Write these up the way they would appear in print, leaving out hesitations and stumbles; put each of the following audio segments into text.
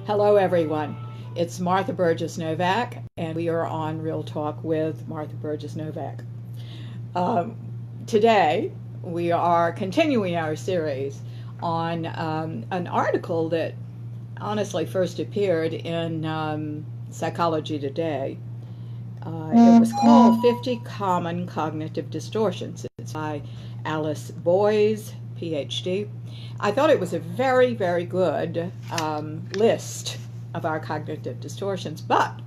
Hello, everyone. It's Martha Burgess Novak, and we are on Real Talk with Martha Burgess Novak. Today, we are continuing our series on an article that honestly first appeared in Psychology Today. It was called 50 Common Cognitive Distortions. It's by Alice Boyes, PhD. I thought it was a very, very good list of our cognitive distortions, but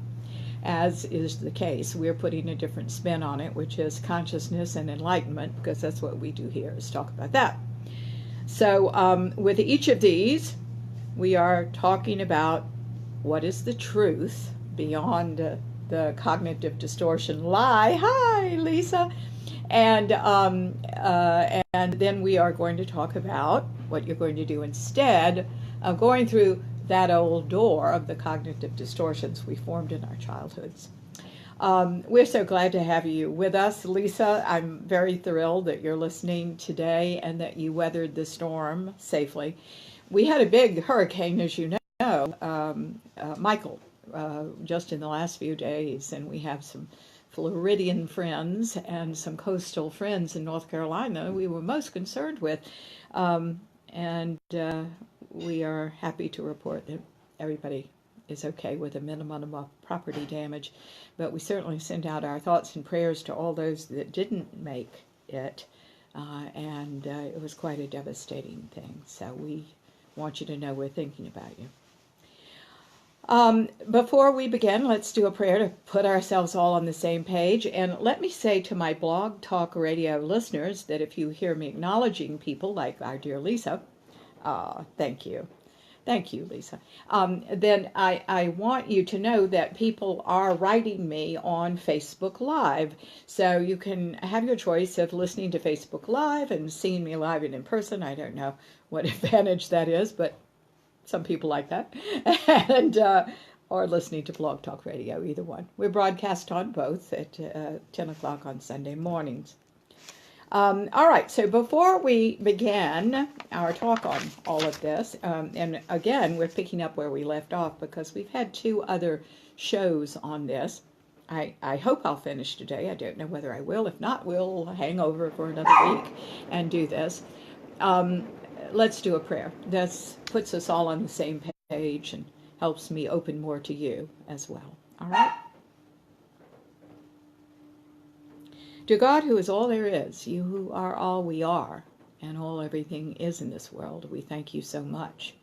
as is the case, we're putting a different spin on it, which is consciousness and enlightenment, because that's what we do here, is talk about that. So with each of these, we are talking about what is the truth beyond the cognitive distortion lie. Hi, Lisa. And then we are going to talk about what you're going to do instead of going through that old door of the cognitive distortions we formed in our childhoods. We're so glad to have you with us, Lisa. I'm very thrilled that you're listening today and that you weathered the storm safely. We had a big hurricane, as you know, Michael, just in the last few days, and we have some Floridian friends and some coastal friends in North Carolina we were most concerned with. And we are happy to report that everybody is okay with a minimum of property damage. But we certainly send out our thoughts and prayers to all those that didn't make it. And it was quite a devastating thing. So we want you to know we're thinking about you. Before we begin, let's do a prayer to put ourselves all on the same page. And let me say to my Blog Talk Radio listeners that if you hear me acknowledging people like our dear Lisa, thank you. Thank you, Lisa. Then I want you to know that people are writing me on Facebook Live. So you can have your choice of listening to Facebook Live and seeing me live and in person. I don't know what advantage that is, but some people like that, and or listening to Blog Talk Radio, either one. We're broadcast on both at 10 o'clock on Sunday mornings. All right, so before we begin our talk on all of this, and again, we're picking up where we left off because we've had two other shows on this. I hope I'll finish today. I don't know whether I will. If not, we'll hang over for another week and do this. Let's do a prayer. This puts us all on the same page and helps me open more to you as well. All right? Dear God, who is all there is, you who are all we are, and all everything is in this world, we thank you so much.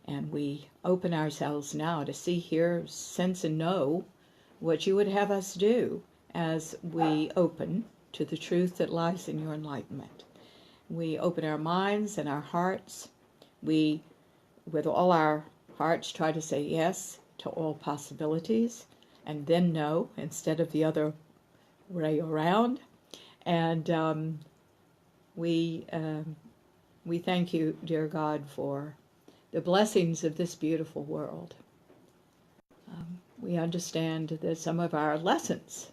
And we open ourselves now to see, hear, sense, and know what you would have us do as we open to the truth that lies in your enlightenment. We open our minds and our hearts. We, with all our hearts, try to say yes to all possibilities and then no instead of the other way around. And we thank you, dear God, for the blessings of this beautiful world. We understand that some of our lessons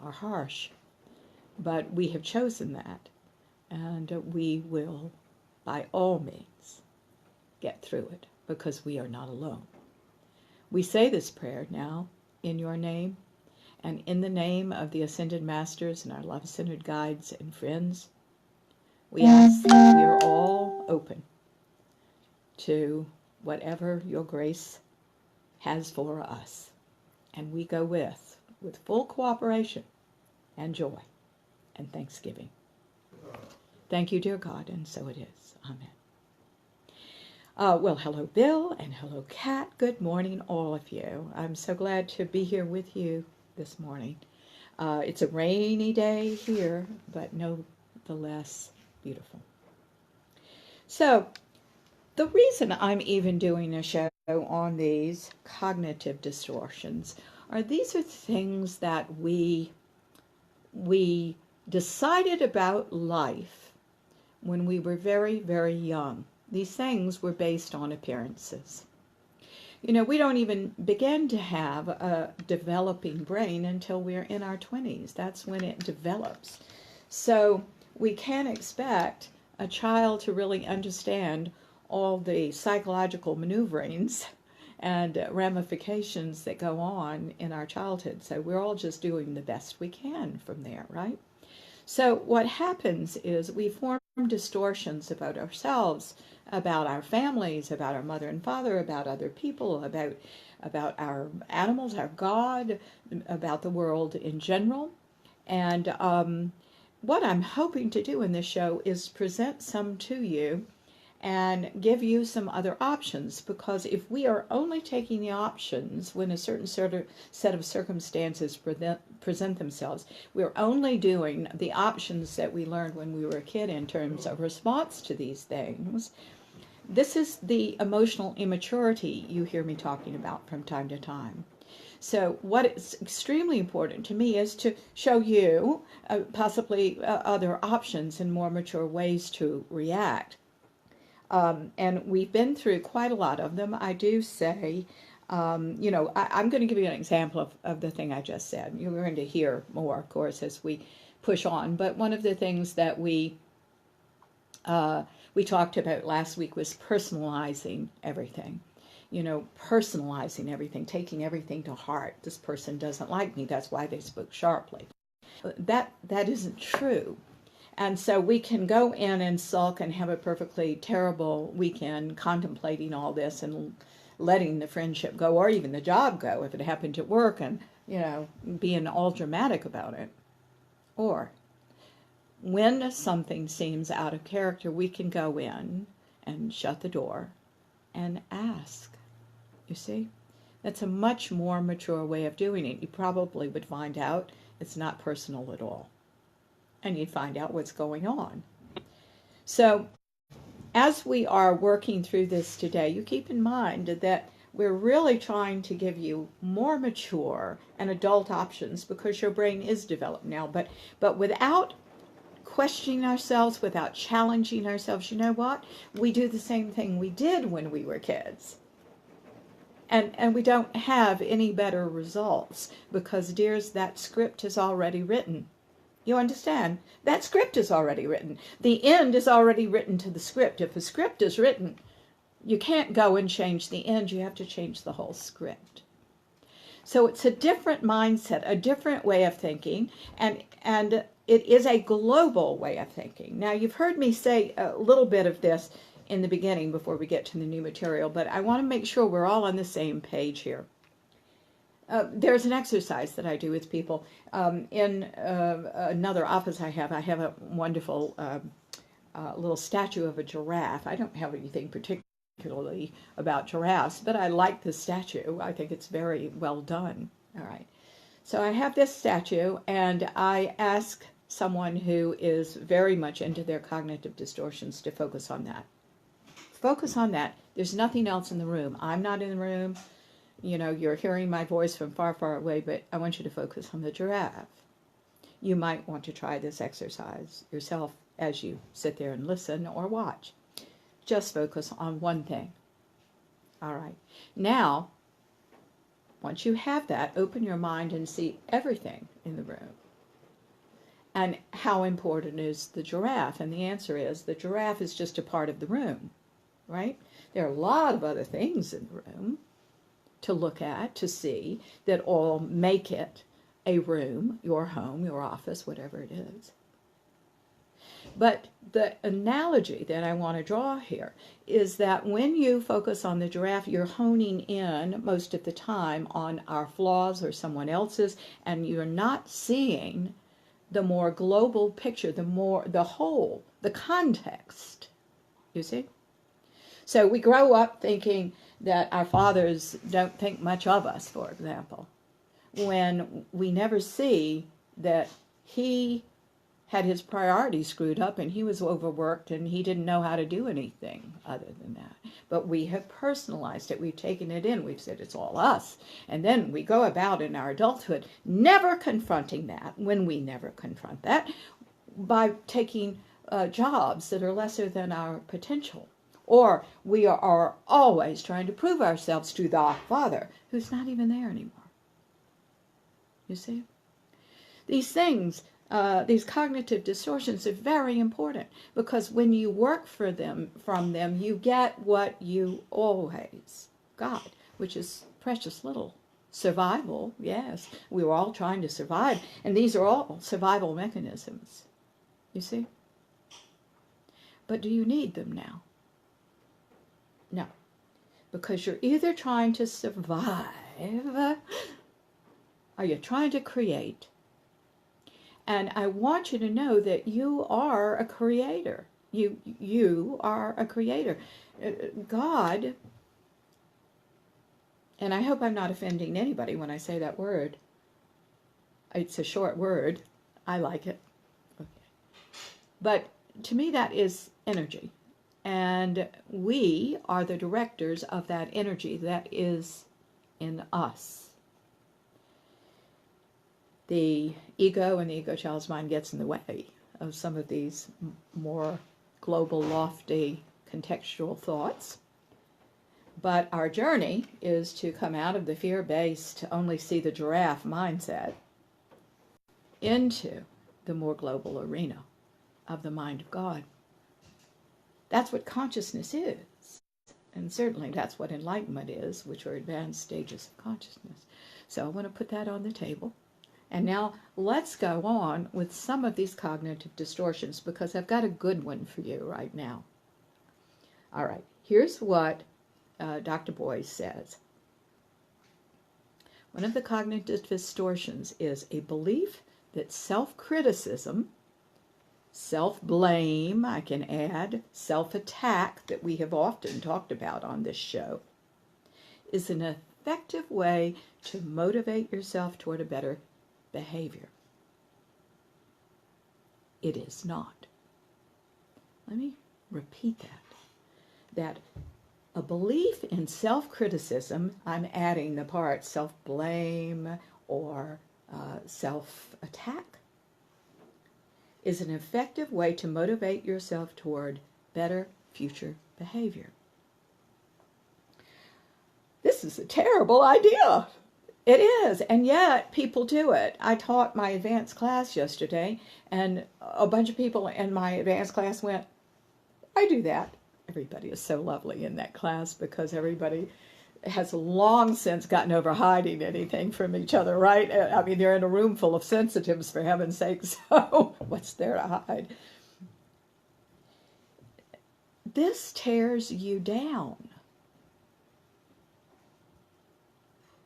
are harsh, but we have chosen that. And we will, by all means, get through it because we are not alone. We say this prayer now in your name and in the name of the Ascended Masters and our love-centered guides and friends. We ask that we are all open to whatever your grace has for us. And we go with full cooperation and joy and thanksgiving. Thank you, dear God, and so it is. Amen. Well, hello, Bill, and hello, Kat. Good morning, all of you. I'm so glad to be here with you this morning. It's a rainy day here, but nonetheless beautiful. So, the reason I'm even doing a show on these cognitive distortions are these are things that we decided about life when we were very, very young. These things were based on appearances. You know, we don't even begin to have a developing brain until we're in our 20s. That's when it develops. So we can't expect a child to really understand all the psychological maneuverings and ramifications that go on in our childhood. So we're all just doing the best we can from there, right? So what happens is we form distortions about ourselves, about our families, about our mother and father, about other people, about our animals, our God, about the world in general. And what I'm hoping to do in this show is present some to you and give you some other options, because if we are only taking the options when a certain set of circumstances present themselves, we're only doing the options that we learned when we were a kid in terms of response to these things. This is the emotional immaturity you hear me talking about from time to time. So what is extremely important to me is to show you possibly other options and more mature ways to react. And we've been through quite a lot of them. I do say, I'm going to give you an example of the thing I just said. You're going to hear more, of course, as we push on. But one of the things that we talked about last week was personalizing everything. You know, personalizing everything, taking everything to heart. This person doesn't like me, that's why they spoke sharply. That isn't true. And so we can go in and sulk and have a perfectly terrible weekend contemplating all this and letting the friendship go, or even the job go if it happened at work, and, being all dramatic about it. Or when something seems out of character, we can go in and shut the door and ask. You see? That's a much more mature way of doing it. You probably would find out it's not personal at all. And you'd find out what's going on. So as we are working through this today, you keep in mind that we're really trying to give you more mature and adult options, because your brain is developed now. But without questioning ourselves, without challenging ourselves, you know what? We do the same thing we did when we were kids. And we don't have any better results, because, dears, that script is already written. You understand? That script is already written. The end is already written to the script. If a script is written, you can't go and change the end. You have to change the whole script. So it's a different mindset, a different way of thinking, and it is a global way of thinking. Now, you've heard me say a little bit of this in the beginning before we get to the new material, but I want to make sure we're all on the same page here. There's an exercise that I do with people. In another office I have a wonderful little statue of a giraffe. I don't have anything particularly about giraffes, but I like the statue. I think it's very well done. All right. So I have this statue, and I ask someone who is very much into their cognitive distortions to focus on that. Focus on that. There's nothing else in the room. I'm not in the room. You know, you're hearing my voice from far, far away, but I want you to focus on the giraffe. You might want to try this exercise yourself as you sit there and listen or watch. Just focus on one thing. All right. Now, once you have that, open your mind and see everything in the room. And how important is the giraffe? And the answer is the giraffe is just a part of the room, right? There are a lot of other things in the room to look at, to see, that all make it a room, your home, your office, whatever it is. But the analogy that I want to draw here is that when you focus on the giraffe, you're honing in most of the time on our flaws or someone else's, and you're not seeing the more global picture, the whole, the context, you see? So we grow up thinking that our fathers don't think much of us, for example, when we never see that he had his priorities screwed up and he was overworked and he didn't know how to do anything other than that. But we have personalized it. We've taken it in. We've said it's all us. And then we go about in our adulthood never confronting that, when we never confront that, by taking jobs that are lesser than our potential, Or we are always trying to prove ourselves to the Father, who's not even there anymore. You see? These things, these cognitive distortions are very important, because when you work from them, you get what you always got, which is precious little. Survival, yes. We were all trying to survive, and these are all survival mechanisms. You see? But do you need them now? No. Because you're either trying to survive, or you're trying to create. And I want you to know that you are a creator. You are a creator. God, and I hope I'm not offending anybody when I say that word. It's a short word. I like it. Okay. But to me, that is energy. And we are the directors of that energy that is in us. The ego and the ego child's mind gets in the way of some of these more global, lofty, contextual thoughts. But our journey is to come out of the fear-based, only see the giraffe mindset into the more global arena of the mind of God. That's what consciousness is. And certainly that's what enlightenment is, which are advanced stages of consciousness. So I want to put that on the table. And now let's go on with some of these cognitive distortions, because I've got a good one for you right now. All right, here's what Dr. Boyce says. One of the cognitive distortions is a belief that self-criticism, self-blame, I can add, self-attack, that we have often talked about on this show, is an effective way to motivate yourself toward a better behavior. It is not. Let me repeat that a belief in self-criticism, I'm adding the part self-blame or self-attack, is an effective way to motivate yourself toward better future behavior. This is a terrible idea. It is, and yet people do it. I taught my advanced class yesterday, and a bunch of people in my advanced class went, I do that. Everybody is so lovely in that class, because everybody has long since gotten over hiding anything from each other, right? I mean, they're in a room full of sensitives, for heaven's sake, so what's there to hide? This tears you down.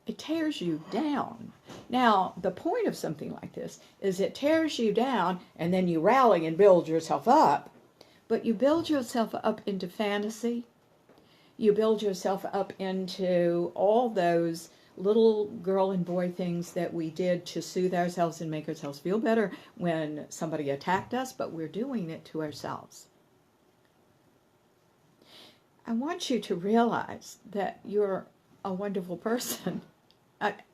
It tears you down. Now, the point of something like this is it tears you down, and then you rally and build yourself up. But you build yourself up into fantasy. You build yourself up into all those little girl and boy things that we did to soothe ourselves and make ourselves feel better when somebody attacked us, but we're doing it to ourselves. I want you to realize that you're a wonderful person.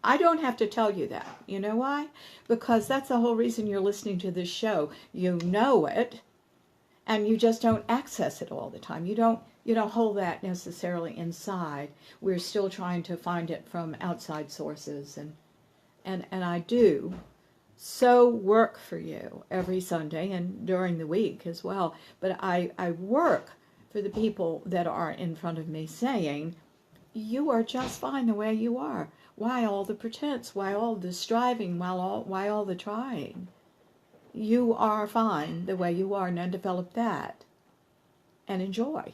I don't have to tell you that. You know why? Because that's the whole reason you're listening to this show. You know it, and you just don't access it all the time. You don't hold that necessarily inside. We're still trying to find it from outside sources, and I do so work for you every Sunday and during the week as well. But I work for the people that are in front of me saying, you are just fine the way you are. Why all the pretense? Why all the striving? Why all the trying? You are fine the way you are. Now develop that and enjoy.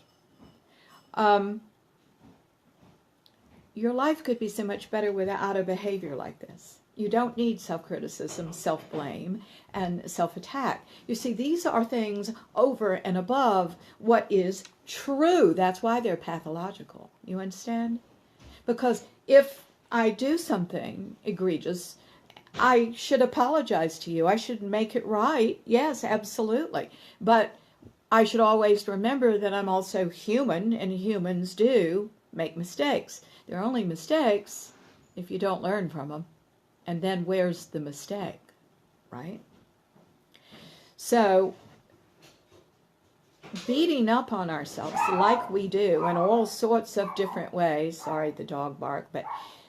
Your life could be so much better without a behavior like this. You don't need self-criticism, self-blame, and self-attack. You see, these are things over and above what is true. That's why they're pathological. You understand? Because if I do something egregious, I should apologize to you. I should make it right. Yes, absolutely. But I should always remember that I'm also human, and humans do make mistakes. They're only mistakes if you don't learn from them. And then where's the mistake, right? So beating up on ourselves like we do in all sorts of different ways. Sorry, the dog bark, but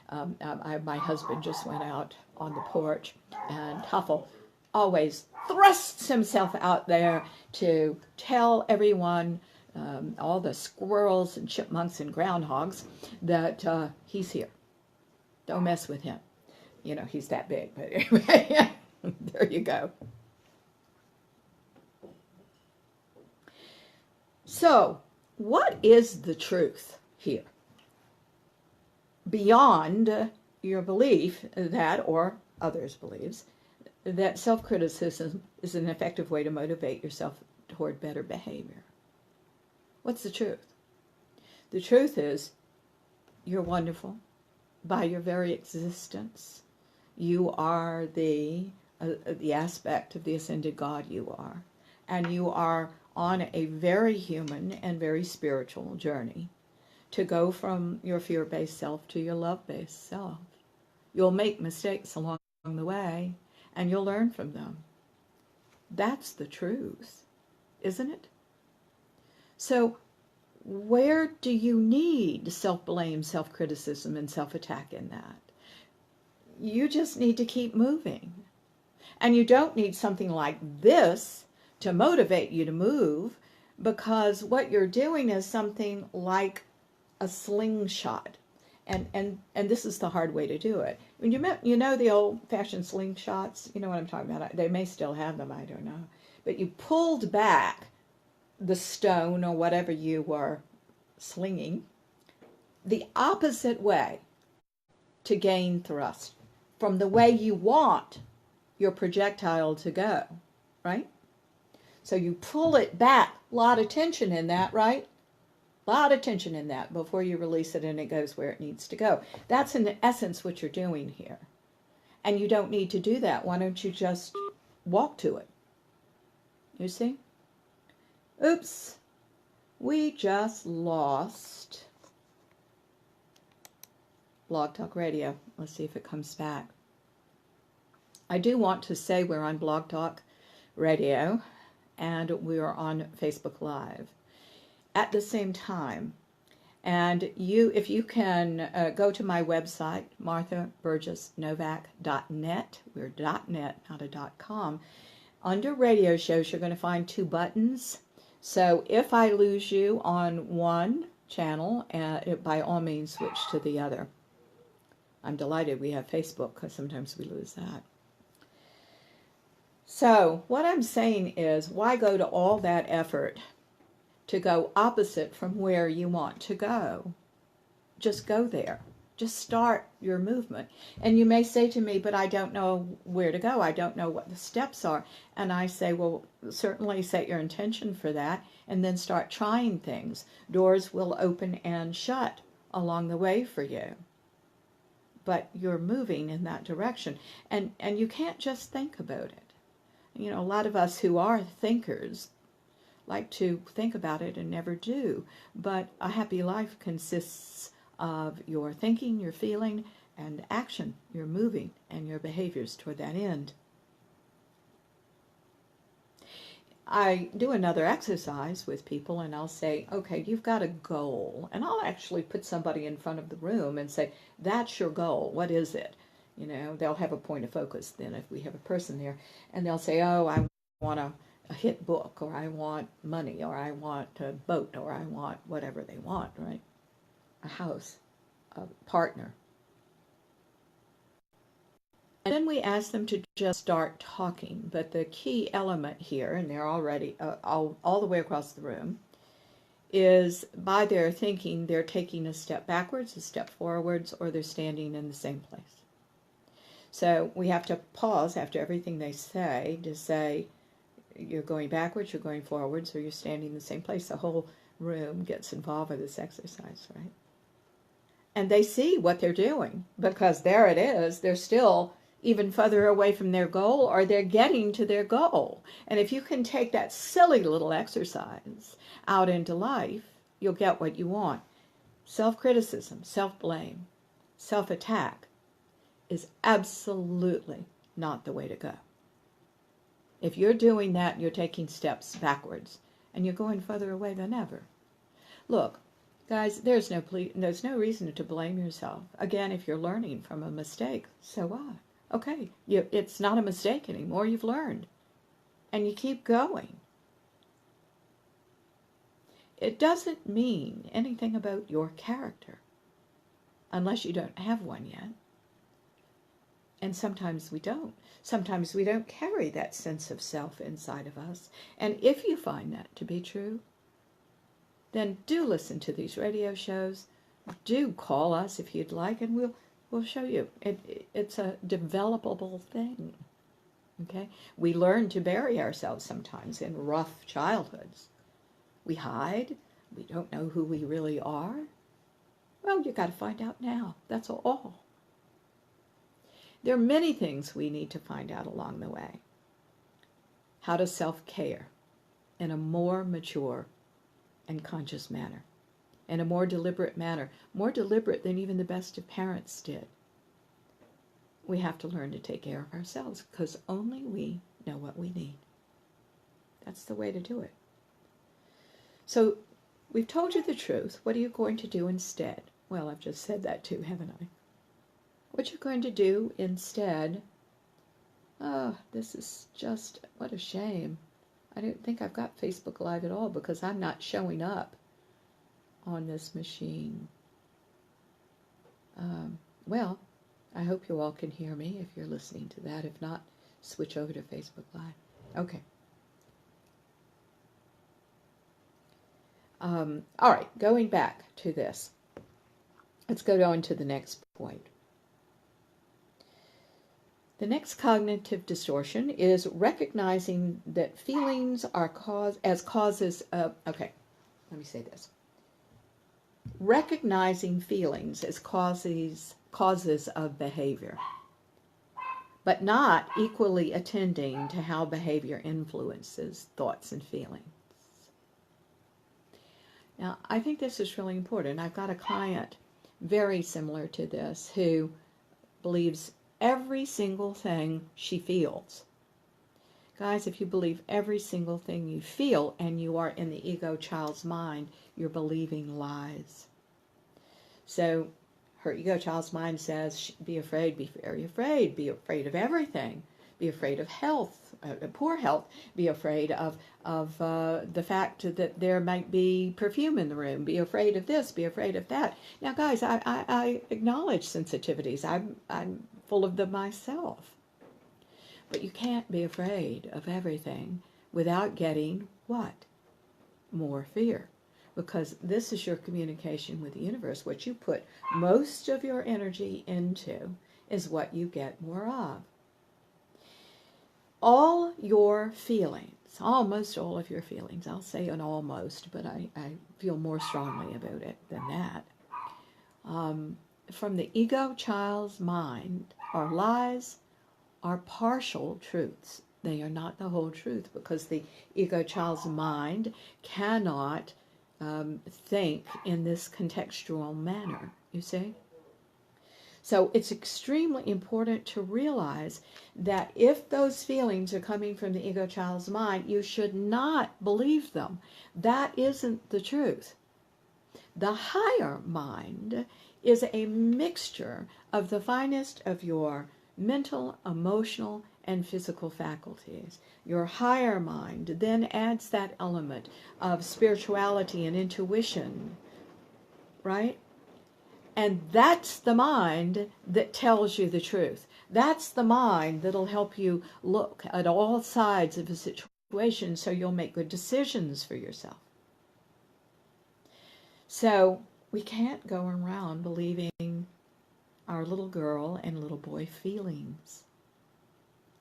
my husband just went out on the porch, and Tuffle always thrusts himself out there to tell everyone, all the squirrels and chipmunks and groundhogs, that he's here. Don't mess with him. You know, he's that big, but anyway, there you go. So, what is the truth here? Beyond your belief that, or others' beliefs, that self-criticism is an effective way to motivate yourself toward better behavior. What's the truth? The truth is, you're wonderful. By your very existence, you are the aspect of the ascended God you are. And you are on a very human and very spiritual journey to go from your fear-based self to your love-based self. You'll make mistakes along the way, and you'll learn from them. That's the truth, isn't it? So where do you need self-blame, self-criticism, and self-attack in that? You just need to keep moving. And you don't need something like this to motivate you to move, because what you're doing is something like a slingshot. And this is the hard way to do it. When you know the old-fashioned slingshots, you know what I'm talking about. They may still have them, I don't know. But you pulled back the stone or whatever you were slinging the opposite way to gain thrust from the way you want your projectile to go, right? So you pull it back. A lot of tension in that, right? A lot of tension in that before you release it and it goes where it needs to go. That's in essence what you're doing here. And you don't need to do that. Why don't you just walk to it? You see? Oops. We just lost Blog Talk Radio. Let's see if it comes back. I do want to say we're on Blog Talk Radio and we are on Facebook Live at the same time. And if you can go to my website, marthaburgessnovak.net. We're .net, not a .com. Under radio shows, you're going to find 2 buttons. So if I lose you on one channel, by all means switch to the other. I'm delighted we have Facebook, because sometimes we lose that. So what I'm saying is, why go to all that effort to go opposite from where you want to go? Just go there. Just start your movement. And you may say to me, but I don't know where to go. I don't know what the steps are. And I say, well, certainly set your intention for that and then start trying things. Doors will open and shut along the way for you. But you're moving in that direction. And you can't just think about it. You know, a lot of us who are thinkers like to think about it and never do. But a happy life consists of your thinking, your feeling, and action, your moving, and your behaviors toward that end. I do another exercise with people, and I'll say, okay, you've got a goal. And I'll actually put somebody in front of the room and say, that's your goal. What is it? You know, they'll have a point of focus then if we have a person there. And they'll say, oh, I want a hit book, or I want money, or I want a boat, or I want whatever they want, right? A house, a partner. And then we ask them to just start talking. But the key element here, and they're already all the way across the room, is by their thinking, they're taking a step backwards, a step forwards, or they're standing in the same place. So we have to pause after everything they say to say, you're going backwards, you're going forwards, or you're standing in the same place. The whole room gets involved with this exercise, right? And they see what they're doing, because there it is. They're still even further away from their goal, or they're getting to their goal. And if you can take that silly little exercise out into life, you'll get what you want. Self-criticism, self-blame, self-attack is absolutely not the way to go. If you're doing that, you're taking steps backwards. and you're going further away than ever. Look, guys, there's no reason to blame yourself. Again, if you're learning from a mistake, so what? Okay, it's not a mistake anymore. You've learned, and you keep going. It doesn't mean anything about your character, unless you don't have one yet. And sometimes we don't. Sometimes we don't carry that sense of self inside of us. And if you find that to be true, then do listen to these radio shows. Do call us if you'd like, and we'll show you. It's a developable thing. Okay? We learn to bury ourselves sometimes in rough childhoods. We hide. We don't know who we really are. Well, you got to find out now. That's all. There are many things we need to find out along the way. How to self-care in a more mature and conscious manner, in a more deliberate manner, more deliberate than even the best of parents did. We have to learn to take care of ourselves, because only we know what we need. That's the way to do it. So we've told you the truth. What are you going to do instead? Well, I've just said that too, haven't I? What you're going to do instead, this is just, what a shame. I don't think I've got Facebook Live at all because I'm not showing up on this machine. Well, I hope you all can hear me if you're listening to that. If not, switch over to Facebook Live. Okay. All right, going back to this. Let's go on to the next point. The next cognitive distortion is recognizing that feelings are causes of, okay, let me say this. Recognizing feelings as causes of behavior, but not equally attending to how behavior influences thoughts and feelings. Now, I think this is really important. I've got a client very similar to this who believes every single thing she feels. Guys, if you believe every single thing you feel and you are in the ego child's mind, you're believing lies. So her ego child's mind says, be afraid, be very afraid, be afraid of everything, be afraid of health, poor health, be afraid of the fact that there might be perfume in the room, be afraid of this, be afraid of that. Now, guys, I acknowledge sensitivities. I'm full of them myself. But you can't be afraid of everything without getting what? More fear. Because this is your communication with the universe. What you put most of your energy into is what you get more of. All your feelings, almost all of your feelings, I'll say an almost, but I feel more strongly about it than that, from the ego child's mind are lies, are partial truths. They are not the whole truth, because the ego child's mind cannot think in this contextual manner, you see? So it's extremely important to realize that if those feelings are coming from the ego child's mind, you should not believe them. That isn't the truth. The higher mind is a mixture of the finest of your mental, emotional, and physical faculties. Your higher mind then adds that element of spirituality and intuition, right? And that's the mind that tells you the truth. That's the mind that'll help you look at all sides of a situation so you'll make good decisions for yourself. So we can't go around believing our little girl and little boy feelings.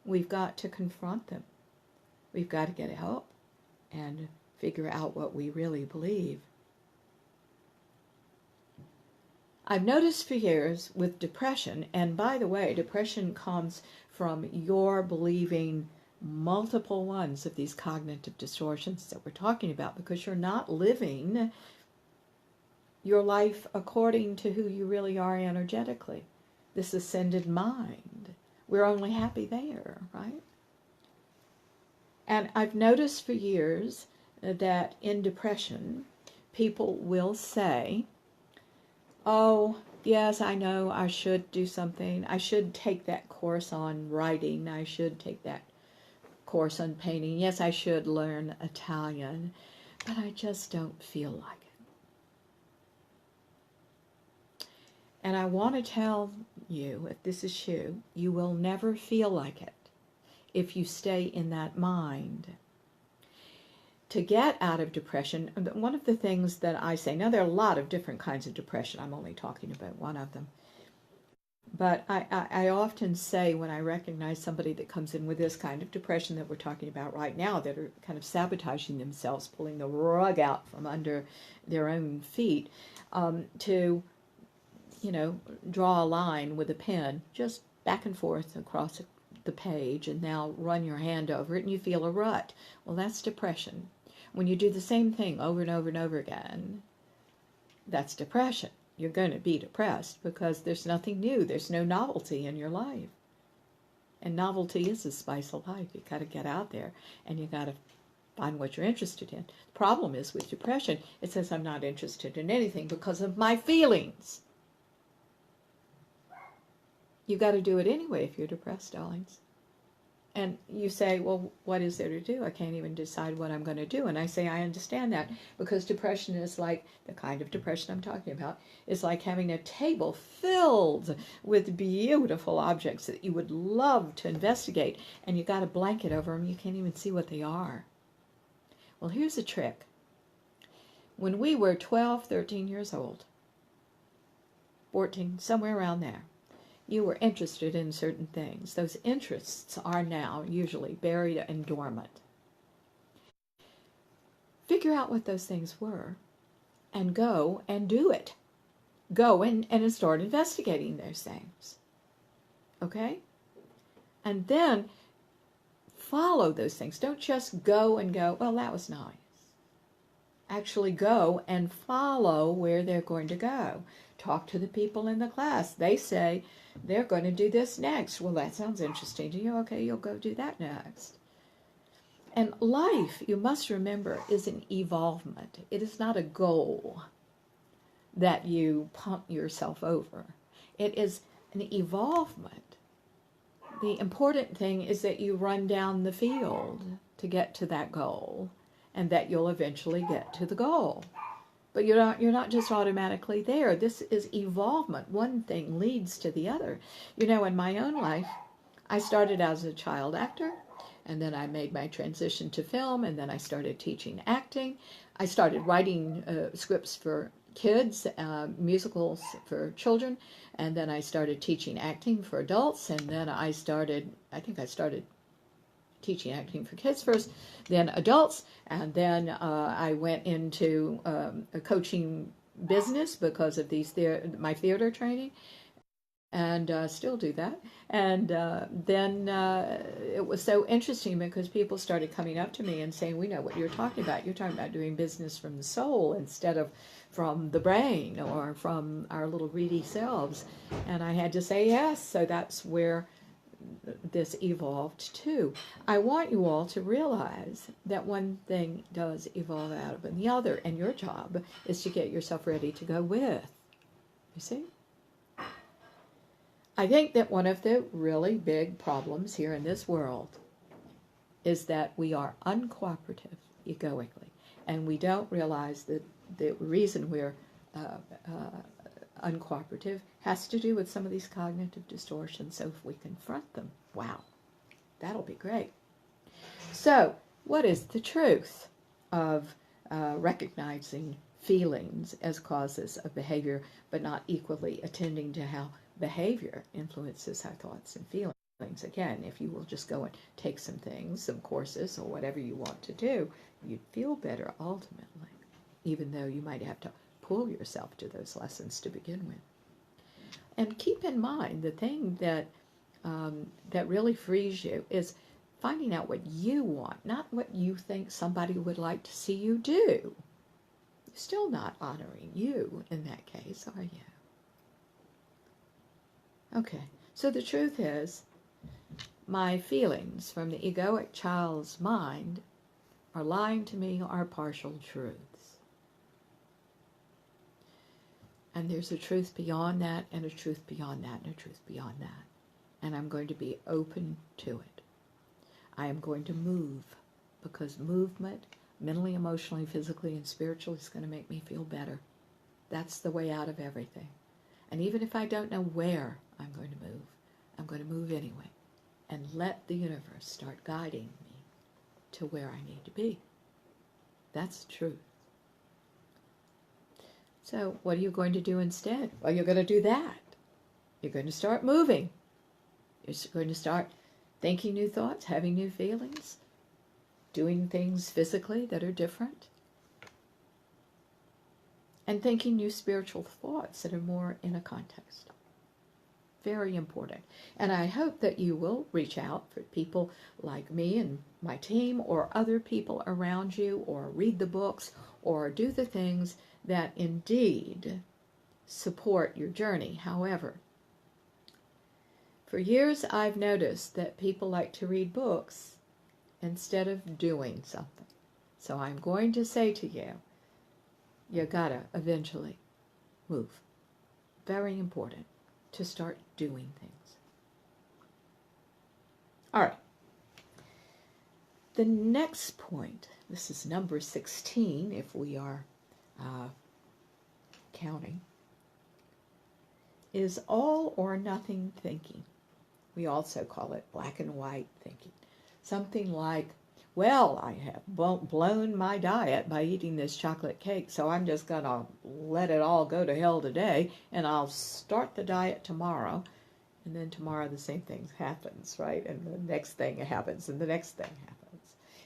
We've got to confront them. We've got to get help and figure out what we really believe. I've noticed for years with depression, and by the way, depression comes from your believing multiple ones of these cognitive distortions that we're talking about, because you're not living your life according to who you really are energetically. This ascended mind. We're only happy there, right? And I've noticed for years that in depression, people will say, oh, yes, I know I should do something. I should take that course on writing. I should take that course on painting. Yes, I should learn Italian, but I just don't feel like it. And I want to tell you, if this is you, you will never feel like it if you stay in that mind. To get out of depression, one of the things that I say, now there are a lot of different kinds of depression, I'm only talking about one of them, but I often say when I recognize somebody that comes in with this kind of depression that we're talking about right now, that are kind of sabotaging themselves, pulling the rug out from under their own feet, to, draw a line with a pen, just back and forth across the page, and now run your hand over it and you feel a rut. Well, that's depression. When you do the same thing over and over and over again, that's depression. You're going to be depressed because there's nothing new. There's no novelty in your life. And novelty is the spice of life. You got to get out there and you got to find what you're interested in. The problem is with depression, it says I'm not interested in anything because of my feelings. You got to do it anyway if you're depressed, darlings. And you say, well, what is there to do? I can't even decide what I'm going to do. And I say, I understand that, because depression is like, the kind of depression I'm talking about, is like having a table filled with beautiful objects that you would love to investigate, and you got a blanket over them, you can't even see what they are. Well, here's the trick. When we were 12, 13 years old, 14, somewhere around there, you were interested in certain things. Those interests are now usually buried and dormant. Figure out what those things were and go and do it. Go and start investigating those things. Okay? And then follow those things. Don't just go and go, well, that was nice. Actually go and follow where they're going to go. Talk to the people in the class. They say they're going to do this next. Well, that sounds interesting to you. Okay, you'll go do that next. And life, you must remember, is an evolvement. It is not a goal that you pump yourself over. It is an evolvement. The important thing is that you run down the field to get to that goal, and that you'll eventually get to the goal. But you're not just automatically there. This is evolvement. One thing leads to the other. In my own life, I started as a child actor, and then I made my transition to film, and then I started teaching acting. I started writing scripts for kids, musicals for children, and then I started teaching acting for adults, and then I started teaching acting for kids first, then adults, and then I went into a coaching business because of my theater training, and still do that. And then it was so interesting because people started coming up to me and saying, we know what you're talking about. You're talking about doing business from the soul instead of from the brain or from our little greedy selves. And I had to say yes. So that's where this evolved too. I want you all to realize that one thing does evolve out of the other, and your job is to get yourself ready to go with. You see? I think that one of the really big problems here in this world is that we are uncooperative egoically, and we don't realize that the reason we're uncooperative has to do with some of these cognitive distortions. So if we confront them, wow, that'll be great. So what is the truth of recognizing feelings as causes of behavior, but not equally attending to how behavior influences our thoughts and feelings? Again, if you will just go and take some things, some courses, or whatever you want to do, you'd feel better ultimately, even though you might have to pull yourself to those lessons to begin with. And keep in mind, the thing that really frees you is finding out what you want, not what you think somebody would like to see you do. You're still not honoring you in that case, are you? Okay, so the truth is, my feelings from the egoic child's mind are lying to me are partial truths. And there's a truth beyond that, and a truth beyond that, and a truth beyond that. And I'm going to be open to it. I am going to move, because movement, mentally, emotionally, physically, and spiritually, is going to make me feel better. That's the way out of everything. And even if I don't know where I'm going to move anyway. And let the universe start guiding me to where I need to be. That's the truth. So what are you going to do instead? Well, you're going to do that. You're going to start moving. You're going to start thinking new thoughts, having new feelings, doing things physically that are different, and thinking new spiritual thoughts that are more in a context. Very important. And I hope that you will reach out for people like me and my team, or other people around you, or read the books, or do the things that indeed support your journey. However, for years I've noticed that people like to read books instead of doing something. So I'm going to say to you, you gotta eventually move. Very important to start doing things. All right. The next point, this is number 16 if we are counting, is all or nothing thinking. We also call it black and white thinking. Something like, well, I have blown my diet by eating this chocolate cake, so I'm just going to let it all go to hell today, and I'll start the diet tomorrow. And then tomorrow the same thing happens, right? And the next thing happens, and the next thing happens.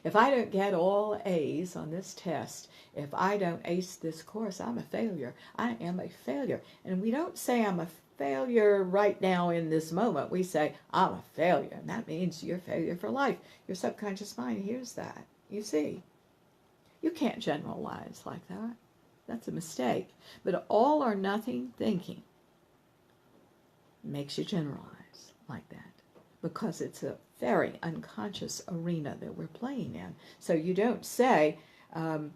If I don't get all A's on this test, if I don't ace this course, I'm a failure. I am a failure. And we don't say I'm a failure right now in this moment. We say, I'm a failure. And that means you're a failure for life. Your subconscious mind hears that. You see, you can't generalize like that. That's a mistake. But all or nothing thinking makes you generalize like that, because it's a very unconscious arena that we're playing in. So you don't say, my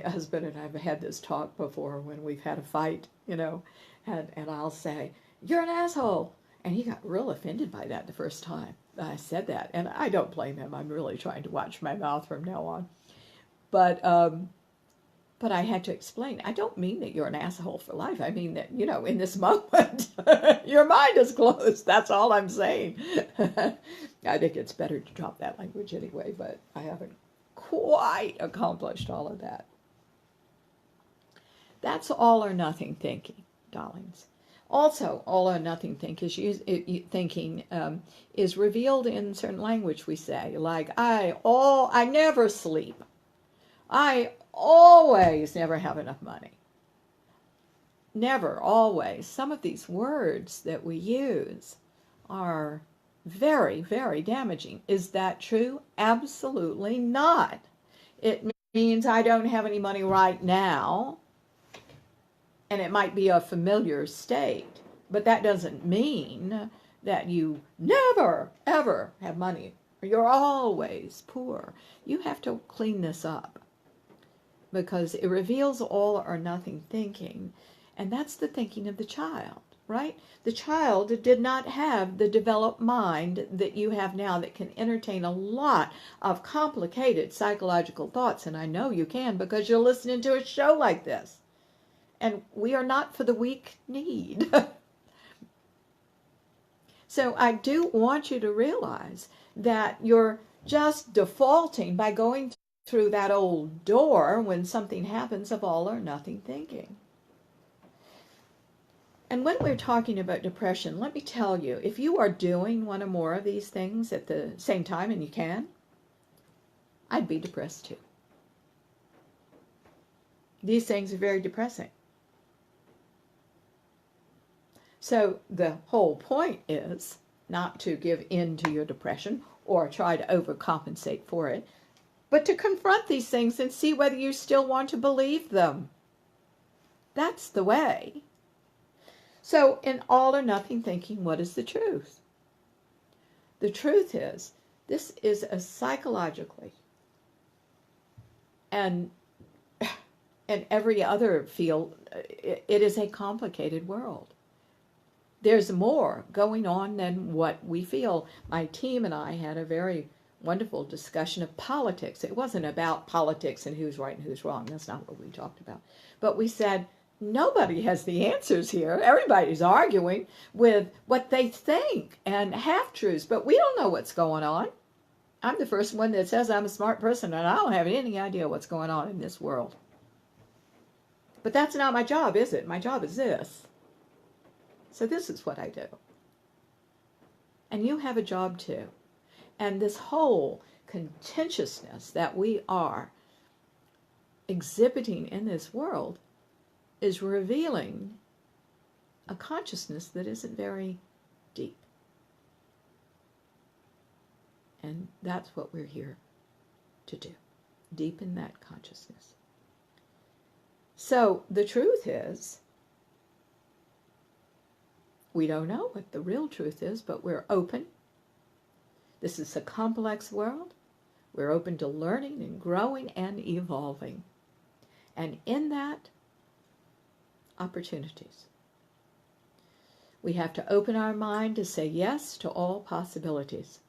husband and I have had this talk before when we've had a fight, and I'll say, you're an asshole. And he got real offended by that the first time I said that. And I don't blame him. I'm really trying to watch my mouth from now on. But I had to explain, I don't mean that you're an asshole for life. I mean that, in this moment, your mind is closed. That's all I'm saying. I think it's better to drop that language anyway, but I haven't quite accomplished all of that. That's all or nothing thinking, darlings. Also, all or nothing thinking is revealed in certain language we say, like, I never sleep. I always never have enough money. Never, always. Some of these words that we use are very, very damaging. Is that true? Absolutely not. It means I don't have any money right now, and it might be a familiar state, but that doesn't mean that you never, ever have money, or you're always poor. You have to clean this up, because it reveals all or nothing thinking, and that's the thinking of the child, right? The child did not have the developed mind that you have now that can entertain a lot of complicated psychological thoughts, and I know you can because you're listening to a show like this. And we are not for the weak-kneed. So I do want you to realize that you're just defaulting by going through that old door when something happens of all or nothing thinking. And when we're talking about depression, let me tell you, if you are doing one or more of these things at the same time, and you can, I'd be depressed too. These things are very depressing. So the whole point is not to give in to your depression or try to overcompensate for it, but to confront these things and see whether you still want to believe them. That's the way. So in all or nothing thinking, what is the truth? The truth is This is a psychologically and every other field, it is a complicated world. There's more going on than what we feel. My team and I had a very wonderful discussion of politics. It wasn't about politics and who's right and who's wrong. That's not what we talked about. But we said, nobody has the answers here. Everybody's arguing with what they think and half-truths, but we don't know what's going on. I'm the first one that says I'm a smart person, and I don't have any idea what's going on in this world. But that's not my job, is it? My job is this. So this is what I do. And you have a job too. And this whole contentiousness that we are exhibiting in this world is revealing a consciousness that isn't very deep. And that's what we're here to do. Deepen that consciousness. So the truth is, we don't know what the real truth is, but we're open. This is a complex world. We're open to learning and growing and evolving. And in that, opportunities. We have to open our mind to say yes to all possibilities.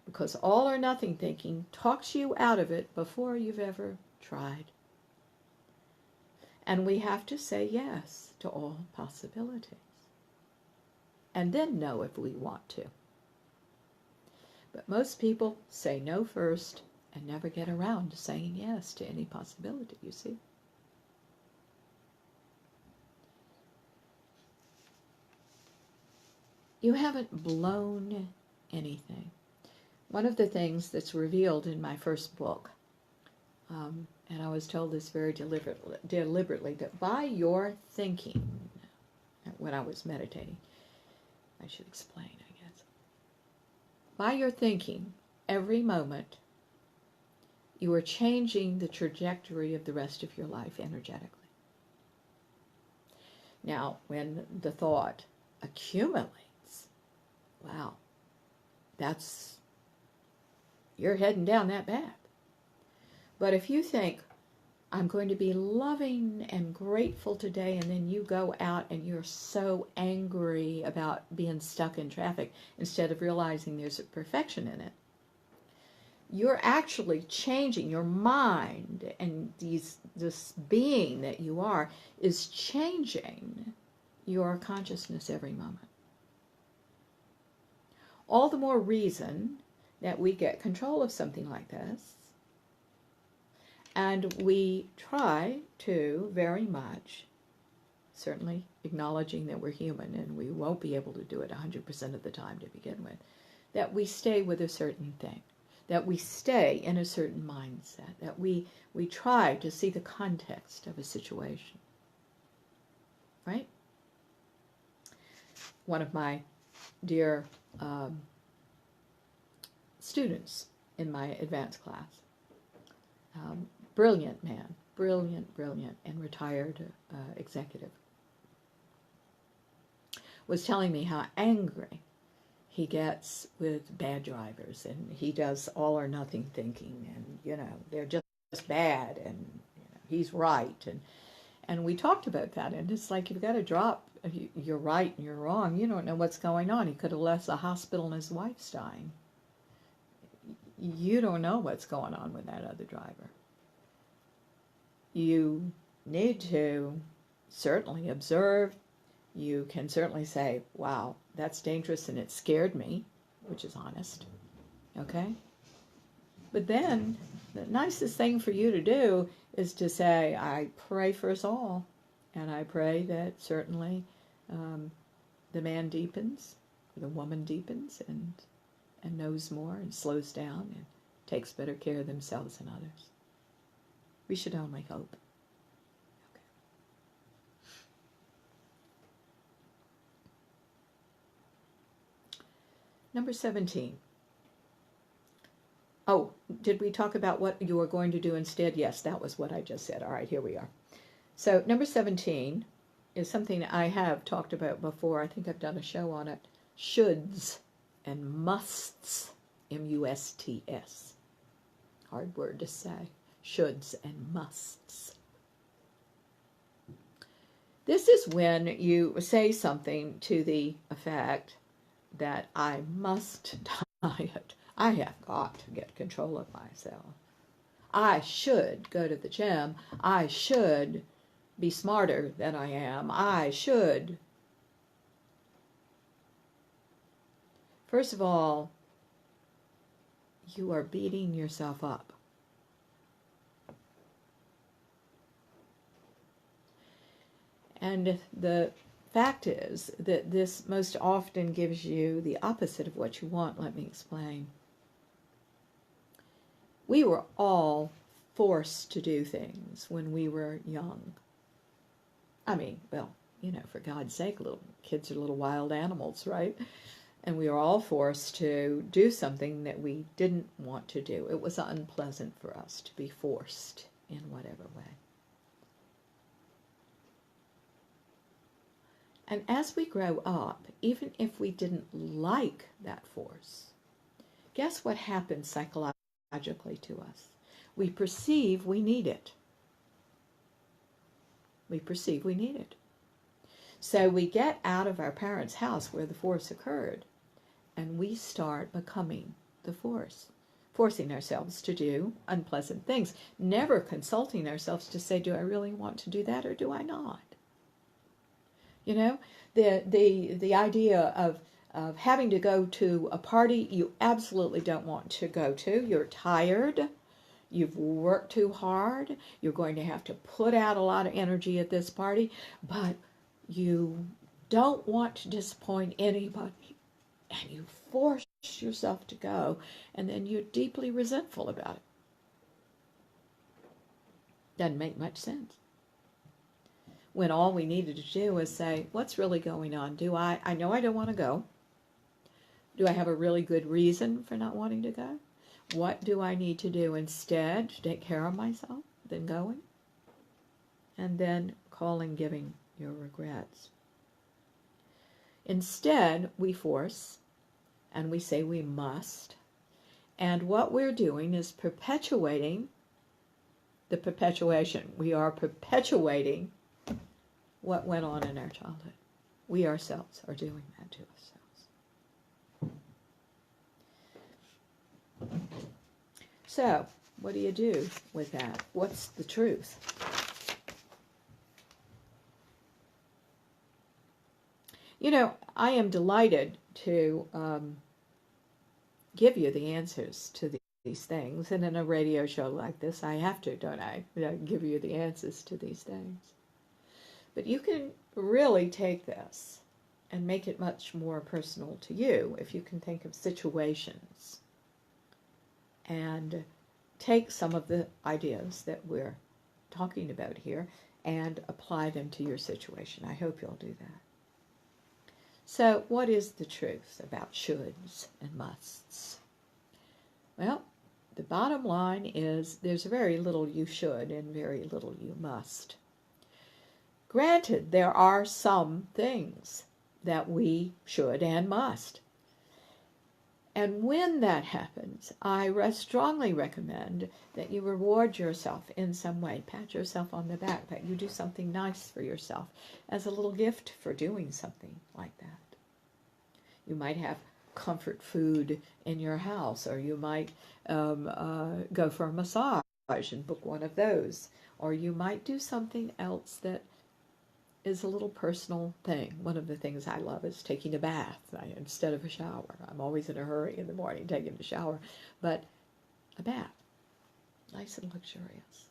Because all or nothing thinking talks you out of it before you've ever tried. And we have to say yes to all possibilities. And then know if we want to. But most people say no first and never get around to saying yes to any possibility, you see. You haven't blown anything. One of the things that's revealed in my first book, and I was told this very deliberately, that by your thinking, when I was meditating, I should explain, I guess. By your thinking, every moment, you are changing the trajectory of the rest of your life energetically. Now, when the thought accumulates, wow, you're heading down that path. But if you think, I'm going to be loving and grateful today, and then you go out and you're so angry about being stuck in traffic, instead of realizing there's a perfection in it, you're actually changing your mind, and this being that you are is changing your consciousness every moment. All the more reason that we get control of something like this, and we try to very much, certainly acknowledging that we're human and we won't be able to do it 100% of the time to begin with, that we stay with a certain thing, that we stay in a certain mindset, that we try to see the context of a situation. Right? One of my dear students in my advanced class, brilliant man, brilliant, and retired executive, was telling me how angry he gets with bad drivers, and he does all or nothing thinking, and they're just bad, and he's right, and we talked about that, and it's like you've got to drop, you're right and you're wrong, you don't know what's going on. He could have left the hospital and his wife's dying. You don't know what's going on with that other driver. You need to certainly observe. You can certainly say, wow, that's dangerous and it scared me, which is honest. Okay? But then, the nicest thing for you to do is to say, I pray for us all. And I pray that certainly the man deepens, or the woman deepens, and knows more, and slows down, and takes better care of themselves and others. We should only hope. Okay. Number 17. Oh, did we talk about what you are going to do instead? Yes, that was what I just said. All right, here we are. So number 17 is something I have talked about before. I think I've done a show on it. Shoulds and musts M-U-S-T-S. Hard word to say. Shoulds and musts. This is when you say something to the effect that I must diet. I have got to get control of myself. I should go to the gym. I should be smarter than I am. I should. First of all, you are beating yourself up. And the fact is that this most often gives you the opposite of what you want. Let me explain. We were all forced to do things when we were young. I mean, well, you know, for God's sake, little kids are little wild animals, right? And we were all forced to do something that we didn't want to do. It was unpleasant for us to be forced in whatever way. And as we grow up, even if we didn't like that force, guess what happens psychologically to us? We perceive we need it. We perceive we need it. So we get out of our parents' house where the force occurred, and we start becoming the force, forcing ourselves to do unpleasant things, never consulting ourselves to say, do I really want to do that or do I not? You know, the idea of having to go to a party you absolutely don't want to go to. You're tired. You've worked too hard. You're going to have to put out a lot of energy at this party, but you don't want to disappoint anybody. And you force yourself to go, and then you're deeply resentful about it. Doesn't make much sense. When all we needed to do was say, what's really going on? I know I don't want to go. Do I have a really good reason for not wanting to go? What do I need to do instead to take care of myself than going? And then calling, giving your regrets. Instead, we force, and we say we must. And what we're doing is perpetuating the perpetuation. We are perpetuating what went on in our childhood. We ourselves are doing that to ourselves. So, what do you do with that? What's the truth? You know, I am delighted to give you the answers to these things. And in a radio show like this, I have to, don't I? Give you the answers to these things. But you can really take this and make it much more personal to you if you can think of situations and take some of the ideas that we're talking about here and apply them to your situation. I hope you'll do that. So, what is the truth about shoulds and musts? Well, the bottom line is there's very little you should and very little you must. Granted, there are some things that we should and must. And when that happens, I strongly recommend that you reward yourself in some way. Pat yourself on the back, that you do something nice for yourself as a little gift for doing something like that. You might have comfort food in your house, or you might go for a massage and book one of those. Or you might do something else that is a little personal thing. One of the things I love is taking a bath instead of a shower. I'm always in a hurry in the morning taking a shower. But a bath, nice and luxurious,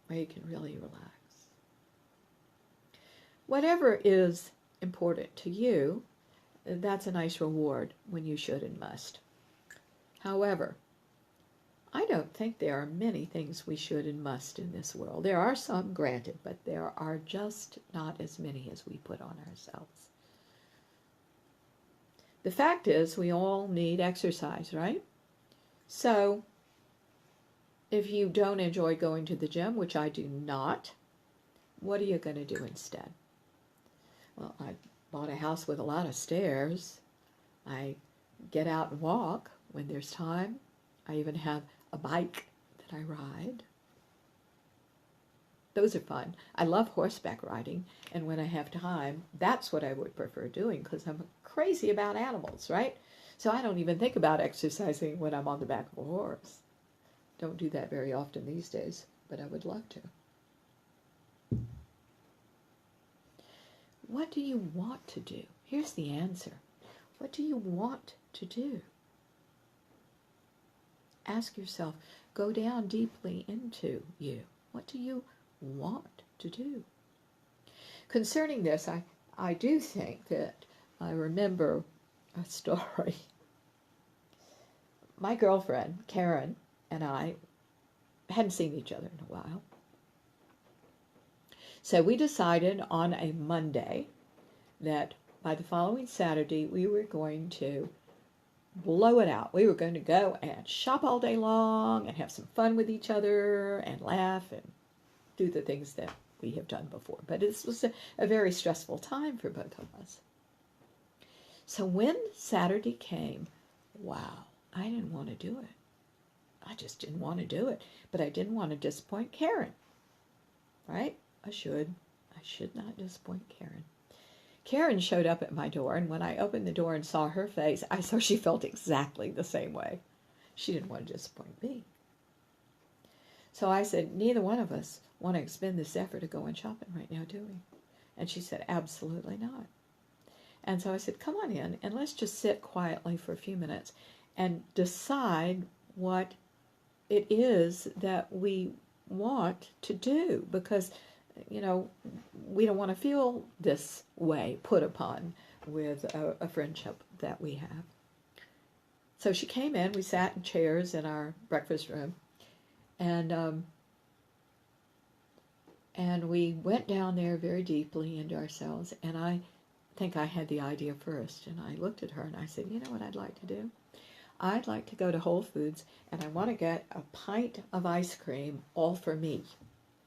where you can really relax. Whatever is important to you, that's a nice reward when you should and must. However, I don't think there are many things we should and must in this world. There are some, granted, but there are just not as many as we put on ourselves. The fact is, we all need exercise, right? So, if you don't enjoy going to the gym, which I do not, what are you going to do instead? Well, I bought a house with a lot of stairs. I get out and walk. when there's time. I even have a bike that I ride. Those are fun. I love horseback riding, and when I have time, that's what I would prefer doing because I'm crazy about animals, right? So I don't even think about exercising when I'm on the back of a horse. Don't do that very often these days, but I would love to. What do you want to do? Here's the answer. What do you want to do? Ask yourself, go down deeply into you. What do you want to do? Concerning this, I do think that I remember a story. My girlfriend, Karen, and I hadn't seen each other in a while. So we decided on a Monday that by the following Saturday we were going to blow it out. We were going to go and shop all day long and have some fun with each other and laugh and do the things that we have done before. But this was a very stressful time for both of us. So when Saturday came, wow, I didn't want to do it. I just didn't want to do it. But I didn't want to disappoint Karen, right? I should not disappoint Karen. Karen showed up at my door, and when I opened the door and saw her face, I saw she felt exactly the same way. She didn't want to disappoint me. So I said, neither one of us want to expend this effort to go and shopping right now, do we? And she said, absolutely not. And so I said, come on in, and let's just sit quietly for a few minutes and decide what it is that we want to do, because you know, we don't want to feel this way put upon with a friendship that we have. So she came in, we sat in chairs in our breakfast room, and we went down there very deeply into ourselves, and I think I had the idea first, and I looked at her and I said, you know what I'd like to do? I'd like to go to Whole Foods, and I want to get a pint of ice cream all for me.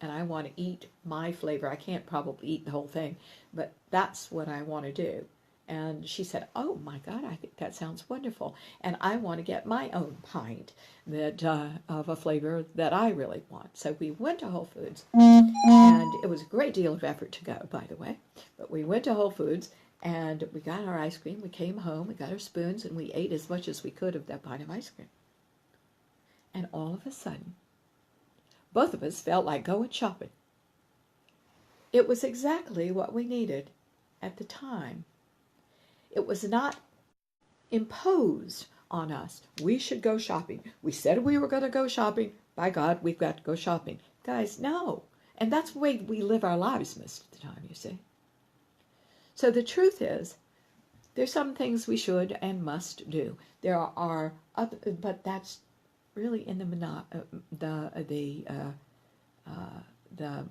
And I want to eat my flavor. I can't probably eat the whole thing, but that's what I want to do. And she said, oh my God, I think that sounds wonderful. And I want to get my own pint that of a flavor that I really want. So we went to Whole Foods, and it was a great deal of effort to go, by the way. But we went to Whole Foods, and we got our ice cream. We came home, we got our spoons, and we ate as much as we could of that pint of ice cream. And all of a sudden, both of us felt like going shopping. It was exactly what we needed at the time. It was not imposed on us. We should go shopping. We said we were going to go shopping. By God, we've got to go shopping. Guys, no. And that's the way we live our lives most of the time, you see. So the truth is, there's some things we should and must do. There are other, but that's really in the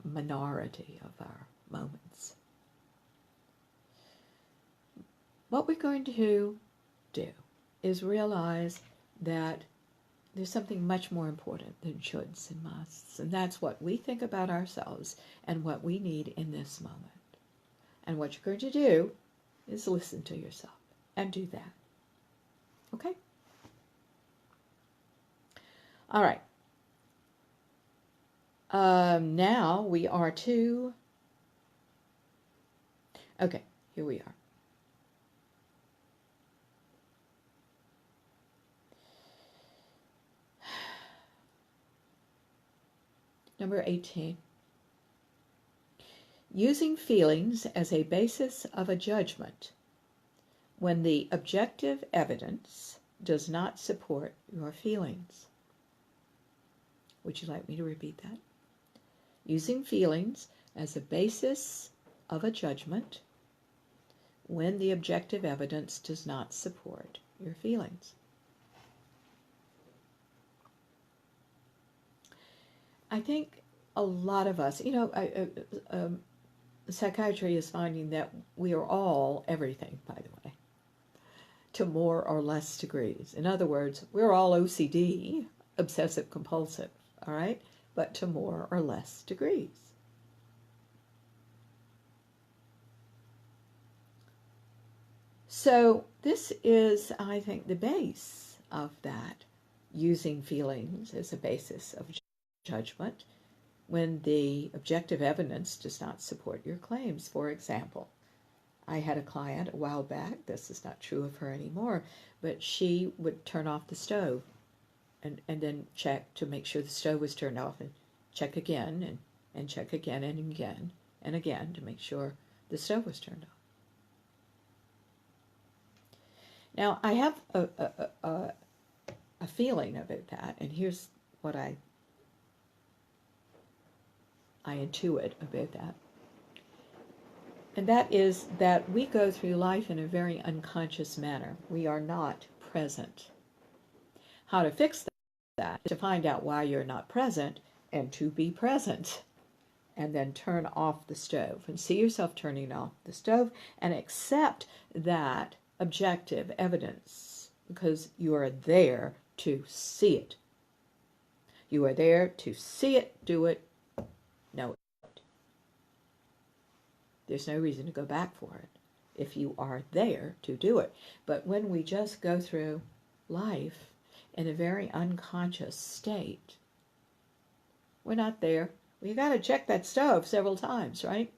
minority of our moments. What we're going to do is realize that there's something much more important than shoulds and musts, and that's what we think about ourselves and what we need in this moment. And what you're going to do is listen to yourself and do that. Okay? All right. Now we are to... Okay, here we are. Number 18. Using feelings as a basis of a judgment when the objective evidence does not support your feelings. Would you like me to repeat that? Using feelings as a basis of a judgment when the objective evidence does not support your feelings. I think a lot of us, psychiatry is finding that we are all everything, by the way, to more or less degrees. In other words, we're all OCD, obsessive compulsive, all right, but to more or less degrees. So this is, I think, the base of that, using feelings as a basis of judgment when the objective evidence does not support your claims. For example, I had a client a while back, this is not true of her anymore, but she would turn off the stove and then check to make sure the stove was turned off, and check again and check again and again and again to make sure the stove was turned off. Now, I have a feeling about that, and here's what I intuit about that. And that is that we go through life in a very unconscious manner. We are not present. How to fix that is to find out why you're not present and to be present. And then turn off the stove and see yourself turning off the stove and accept that objective evidence because you are there to see it. You are there to see it, do it, know it. There's no reason to go back for it if you are there to do it. But when we just go through life in a very unconscious state, we're not there. You got to check that stove several times, right?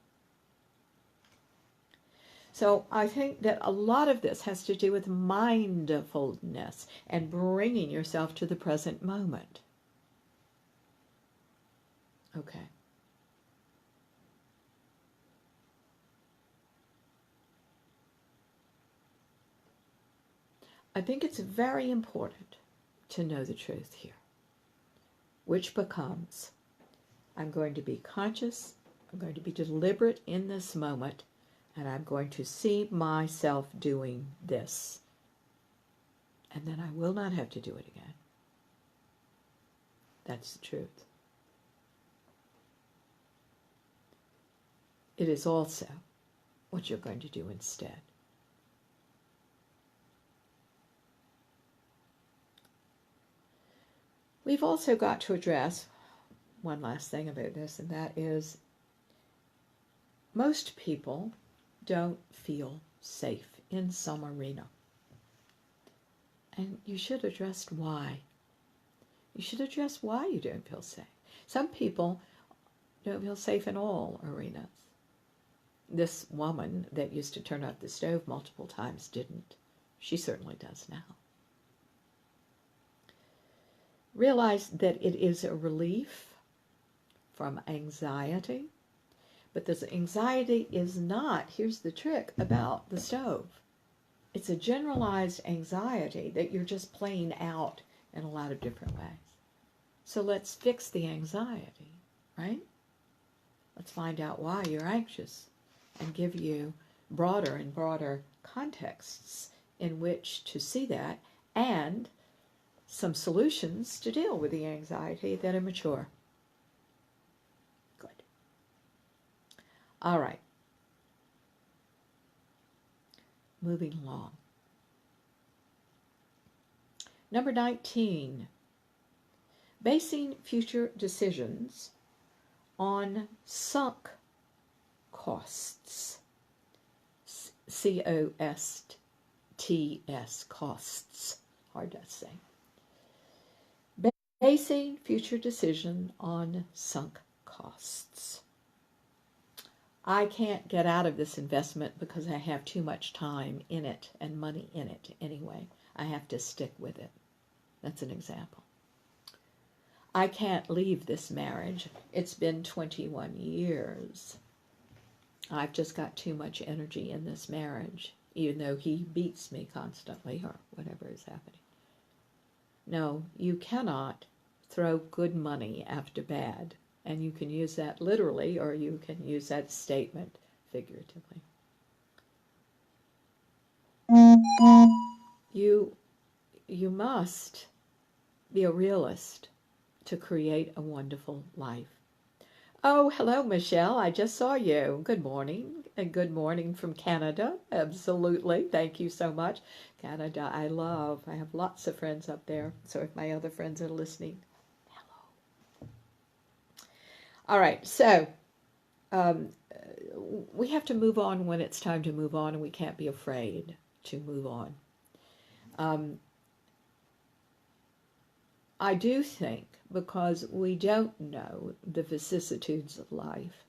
So I think that a lot of this has to do with mindfulness and bringing yourself to the present moment. Okay. I think it's very important to know the truth here, which becomes, I'm going to be conscious, I'm going to be deliberate in this moment, and I'm going to see myself doing this. And then I will not have to do it again. That's the truth. It is also what you're going to do instead. We've also got to address one last thing about this, and that is most people don't feel safe in some arena. And you should address why. You should address why you don't feel safe. Some people don't feel safe in all arenas. This woman that used to turn off the stove multiple times didn't. She certainly does now. Realize that it is a relief from anxiety, but this anxiety is not, here's the trick about the stove, it's a generalized anxiety that you're just playing out in a lot of different ways. So let's fix the anxiety, right? Let's find out why you're anxious and give you broader and broader contexts in which to see that, and some solutions to deal with the anxiety that are mature. Good. All right. Moving along. Number 19. Basing future decisions on sunk costs. C-O-S-T-S, costs. Hard to say. Basing future decision on sunk costs. I can't get out of this investment because I have too much time in it and money in it anyway. I have to stick with it. That's an example. I can't leave this marriage. It's been 21 years. I've just got too much energy in this marriage, even though he beats me constantly or whatever is happening. No, you cannot throw good money after bad. And you can use that literally, or you can use that statement figuratively. You must be a realist to create a wonderful life. Oh, hello, Michelle. I just saw you. Good morning. And good morning from Canada. Absolutely. Thank you so much. Canada, I love. I have lots of friends up there. So if my other friends are listening, hello. All right. So we have to move on when it's time to move on, and we can't be afraid to move on. I do think, because we don't know the vicissitudes of life,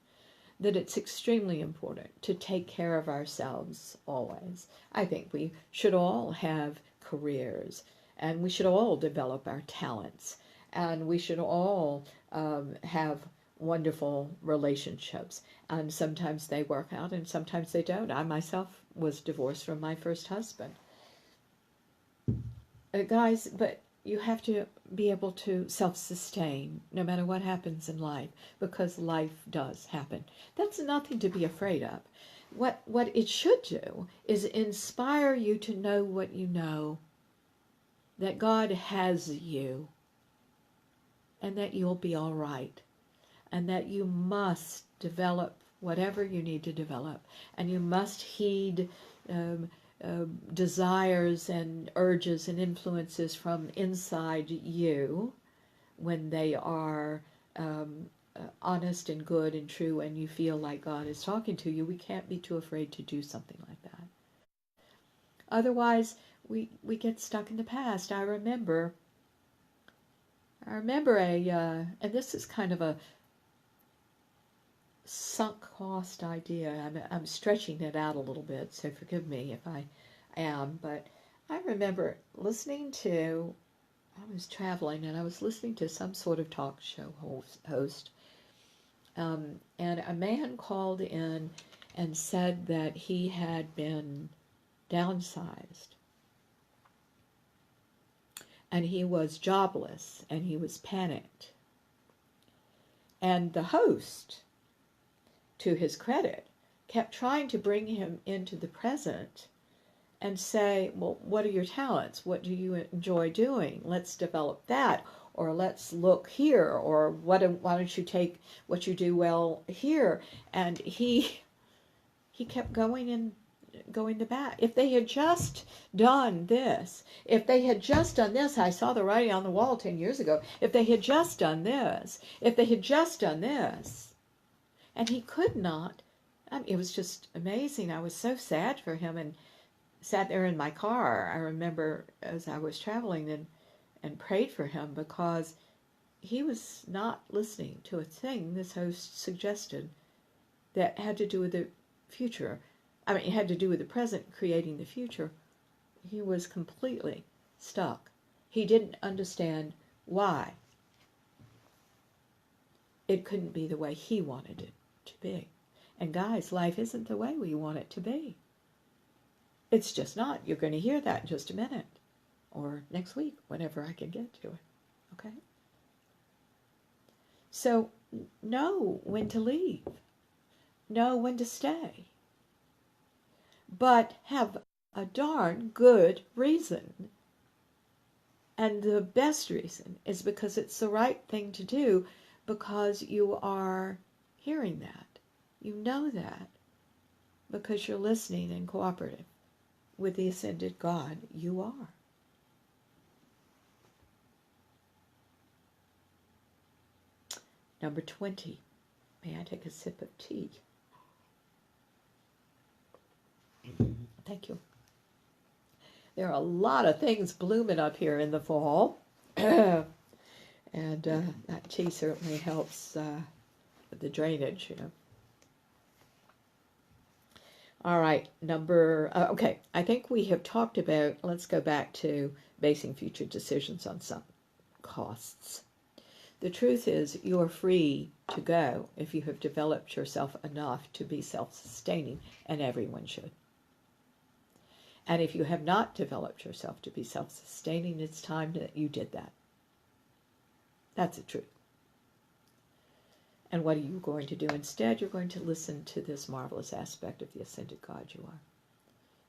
that it's extremely important to take care of ourselves always. I think we should all have careers, and we should all develop our talents, and we should all have wonderful relationships. And sometimes they work out, and sometimes they don't. I myself was divorced from my first husband. Guys, but you have to be able to self-sustain no matter what happens in life, because life does happen. That's nothing to be afraid of. What it should do is inspire you to know what you know, that God has you, and that you'll be all right, and that you must develop whatever you need to develop, and you must heed desires and urges and influences from inside you when they are honest and good and true, and you feel like God is talking to you. We can't be too afraid to do something like that. Otherwise, we get stuck in the past. I remember and this is kind of a sunk cost idea. I'm stretching it out a little bit, so forgive me if I am, but I remember listening to, I was traveling and I was listening to some sort of talk show host, and a man called in and said that he had been downsized and he was jobless and he was panicked. And the host, to his credit, kept trying to bring him into the present and say, well, what are your talents? What do you enjoy doing? Let's develop that. Or let's look here. Or why don't you take what you do well here? And he kept going the back. If they had just done this, if they had just done this, I saw the writing on the wall 10 years ago, if they had just done this, if they had just done this. And he could not. I mean, it was just amazing. I was so sad for him and sat there in my car, I remember, as I was traveling, and prayed for him, because he was not listening to a thing this host suggested that had to do with the future. I mean, it had to do with the present creating the future. He was completely stuck. He didn't understand why it couldn't be the way he wanted it to be. And guys, life isn't the way we want it to be. It's just not. You're going to hear that in just a minute, or next week, whenever I can get to it. Okay? So know when to leave. Know when to stay. But have a darn good reason. And the best reason is because it's the right thing to do, because you are hearing that. You know that because you're listening and cooperative with the ascended God you are. Number 20. May I take a sip of tea? Thank you. There are a lot of things blooming up here in the fall. And that tea certainly helps with the drainage, you know. All right, okay, I think we have talked about, let's go back to basing future decisions on sunk costs. The truth is, you are free to go if you have developed yourself enough to be self-sustaining, and everyone should. And if you have not developed yourself to be self-sustaining, it's time that you did that. That's the truth. And what are you going to do instead? You're going to listen to this marvelous aspect of the ascended God you are.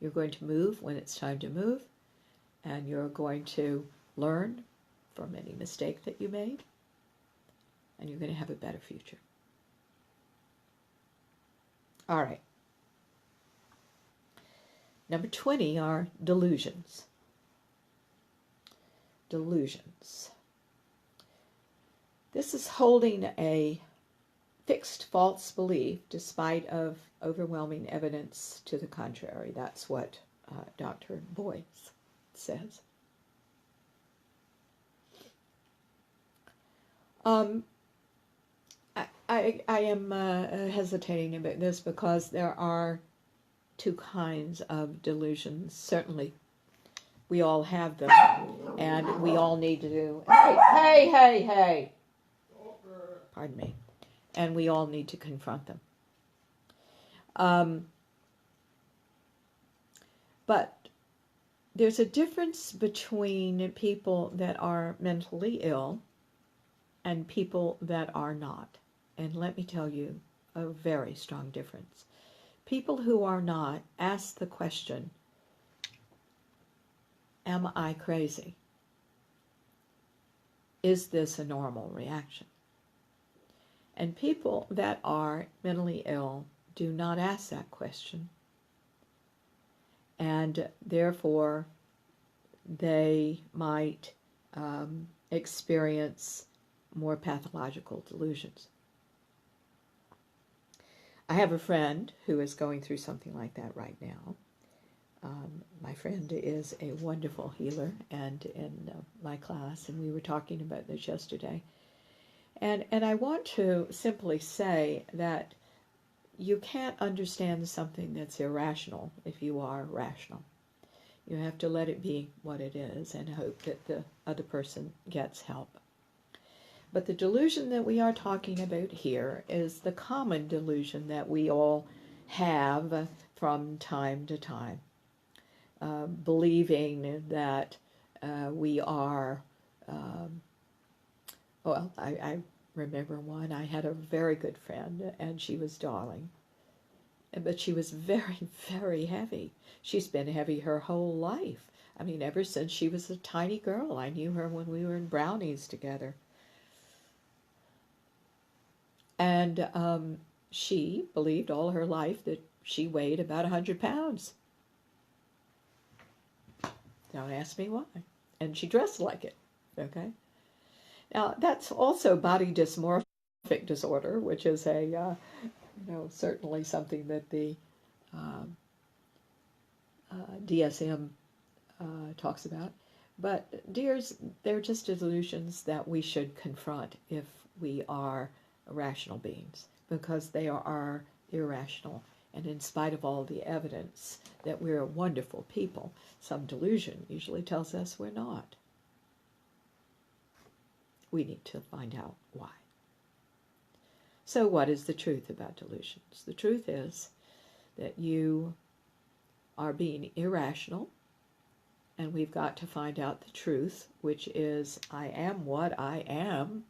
You're going to move when it's time to move, and you're going to learn from any mistake that you made, and you're going to have a better future. All right. Number 20 are delusions. Delusions. This is holding a fixed false belief despite of overwhelming evidence to the contrary. That's what Dr. Boyce says. Um, I am hesitating about this because there are two kinds of delusions. Certainly, we all have them, and we all need to do. Hey! Pardon me. And we all need to confront them. But there's a difference between people that are mentally ill and people that are not. And let me tell you, a very strong difference. People who are not ask the question, am I crazy? Is this a normal reaction? And people that are mentally ill do not ask that question. And therefore, they might experience more pathological delusions. I have a friend who is going through something like that right now. My friend is a wonderful healer and in my class, and we were talking about this yesterday. And I want to simply say that you can't understand something that's irrational if you are rational. You have to let it be what it is and hope that the other person gets help. But the delusion that we are talking about here is the common delusion that we all have from time to time, believing that we are, I remember one. I had a very good friend, and she was darling. But she was very, very heavy. She's been heavy her whole life. I mean, ever since she was a tiny girl. I knew her when we were in brownies together. And she believed all her life that she weighed about 100 pounds. Don't ask me why. And she dressed like it, okay? Now, that's also body dysmorphic disorder, which is a, certainly something that the DSM talks about. But, dears, they're just delusions that we should confront if we are rational beings, because they are irrational. And in spite of all the evidence that we're wonderful people, some delusion usually tells us we're not. We need to find out why. So what is the truth about delusions? The truth is that you are being irrational, and we've got to find out the truth, which is, I am what I am.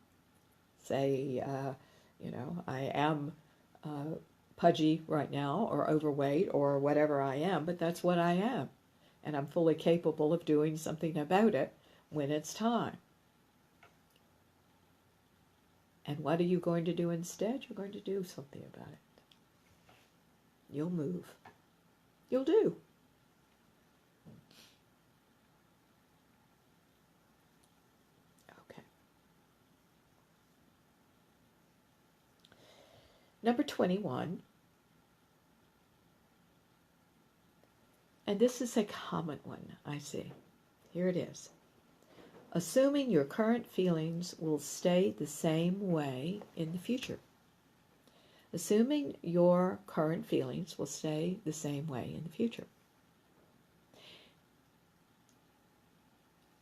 Say, I am pudgy right now, or overweight, or whatever I am, but that's what I am. And I'm fully capable of doing something about it when it's time. And what are you going to do instead? You're going to do something about it. You'll move. You'll do. Okay. Number 21. And this is a common one, I see. Here it is. Assuming your current feelings will stay the same way in the future. Assuming your current feelings will stay the same way in the future.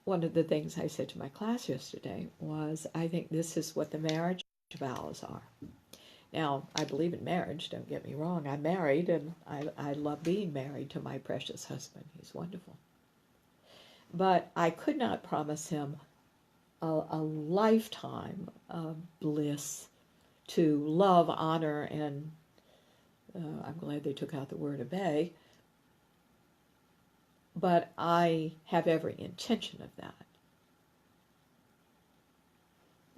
One of the things I said to my class yesterday was, I think this is what the marriage vows are. Now, I believe in marriage, don't get me wrong. I'm married, and I love being married to my precious husband. He's wonderful. But I could not promise him a lifetime of bliss, to love, honor, and I'm glad they took out the word obey. But I have every intention of that.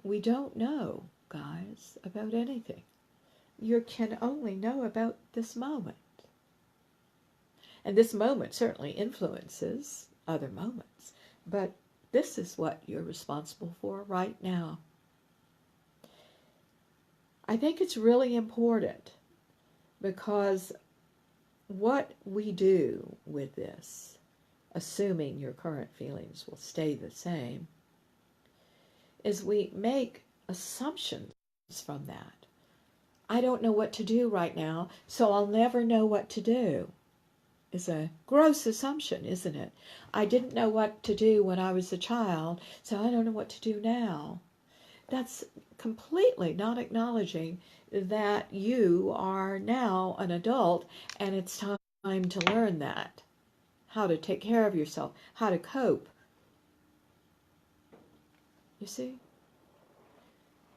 We don't know, guys, about anything. You can only know about this moment. And this moment certainly influences other moments. But this is what you're responsible for right now. I think it's really important, because what we do with this, assuming your current feelings will stay the same, is we make assumptions from that. I don't know what to do right now, so I'll never know what to do. Is a gross assumption, isn't it? I didn't know what to do when I was a child, so I don't know what to do now. That's completely not acknowledging that you are now an adult and it's time to learn that. How to take care of yourself, how to cope. You see?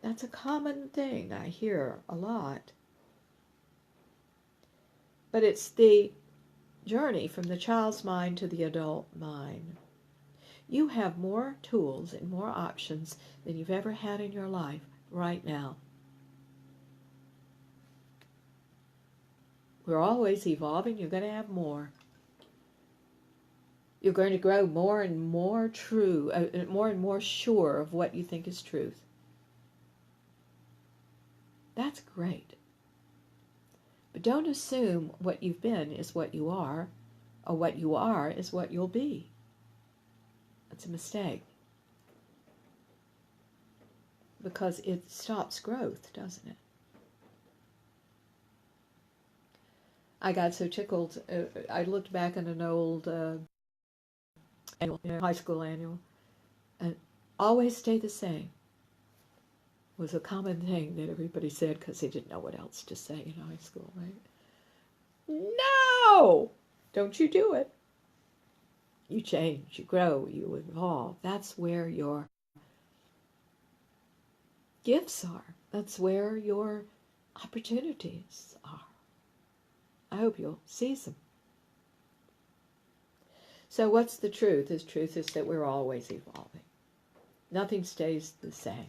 That's a common thing I hear a lot. But it's the journey from the child's mind to the adult mind. You have more tools and more options than you've ever had in your life right now. We're always evolving. You're going to have more. You're going to grow more and more true, more and more sure of what you think is truth. That's great. But don't assume what you've been is what you are, or what you are is what you'll be. That's a mistake. Because it stops growth, doesn't it? I got so tickled. I looked back at an old annual, high school annual, and always stay the same was a common thing that everybody said because they didn't know what else to say in high school, right? No! Don't you do it. You change, you grow, you evolve. That's where your gifts are. That's where your opportunities are. I hope you'll seize them. So what's the truth? The truth is that we're always evolving. Nothing stays the same.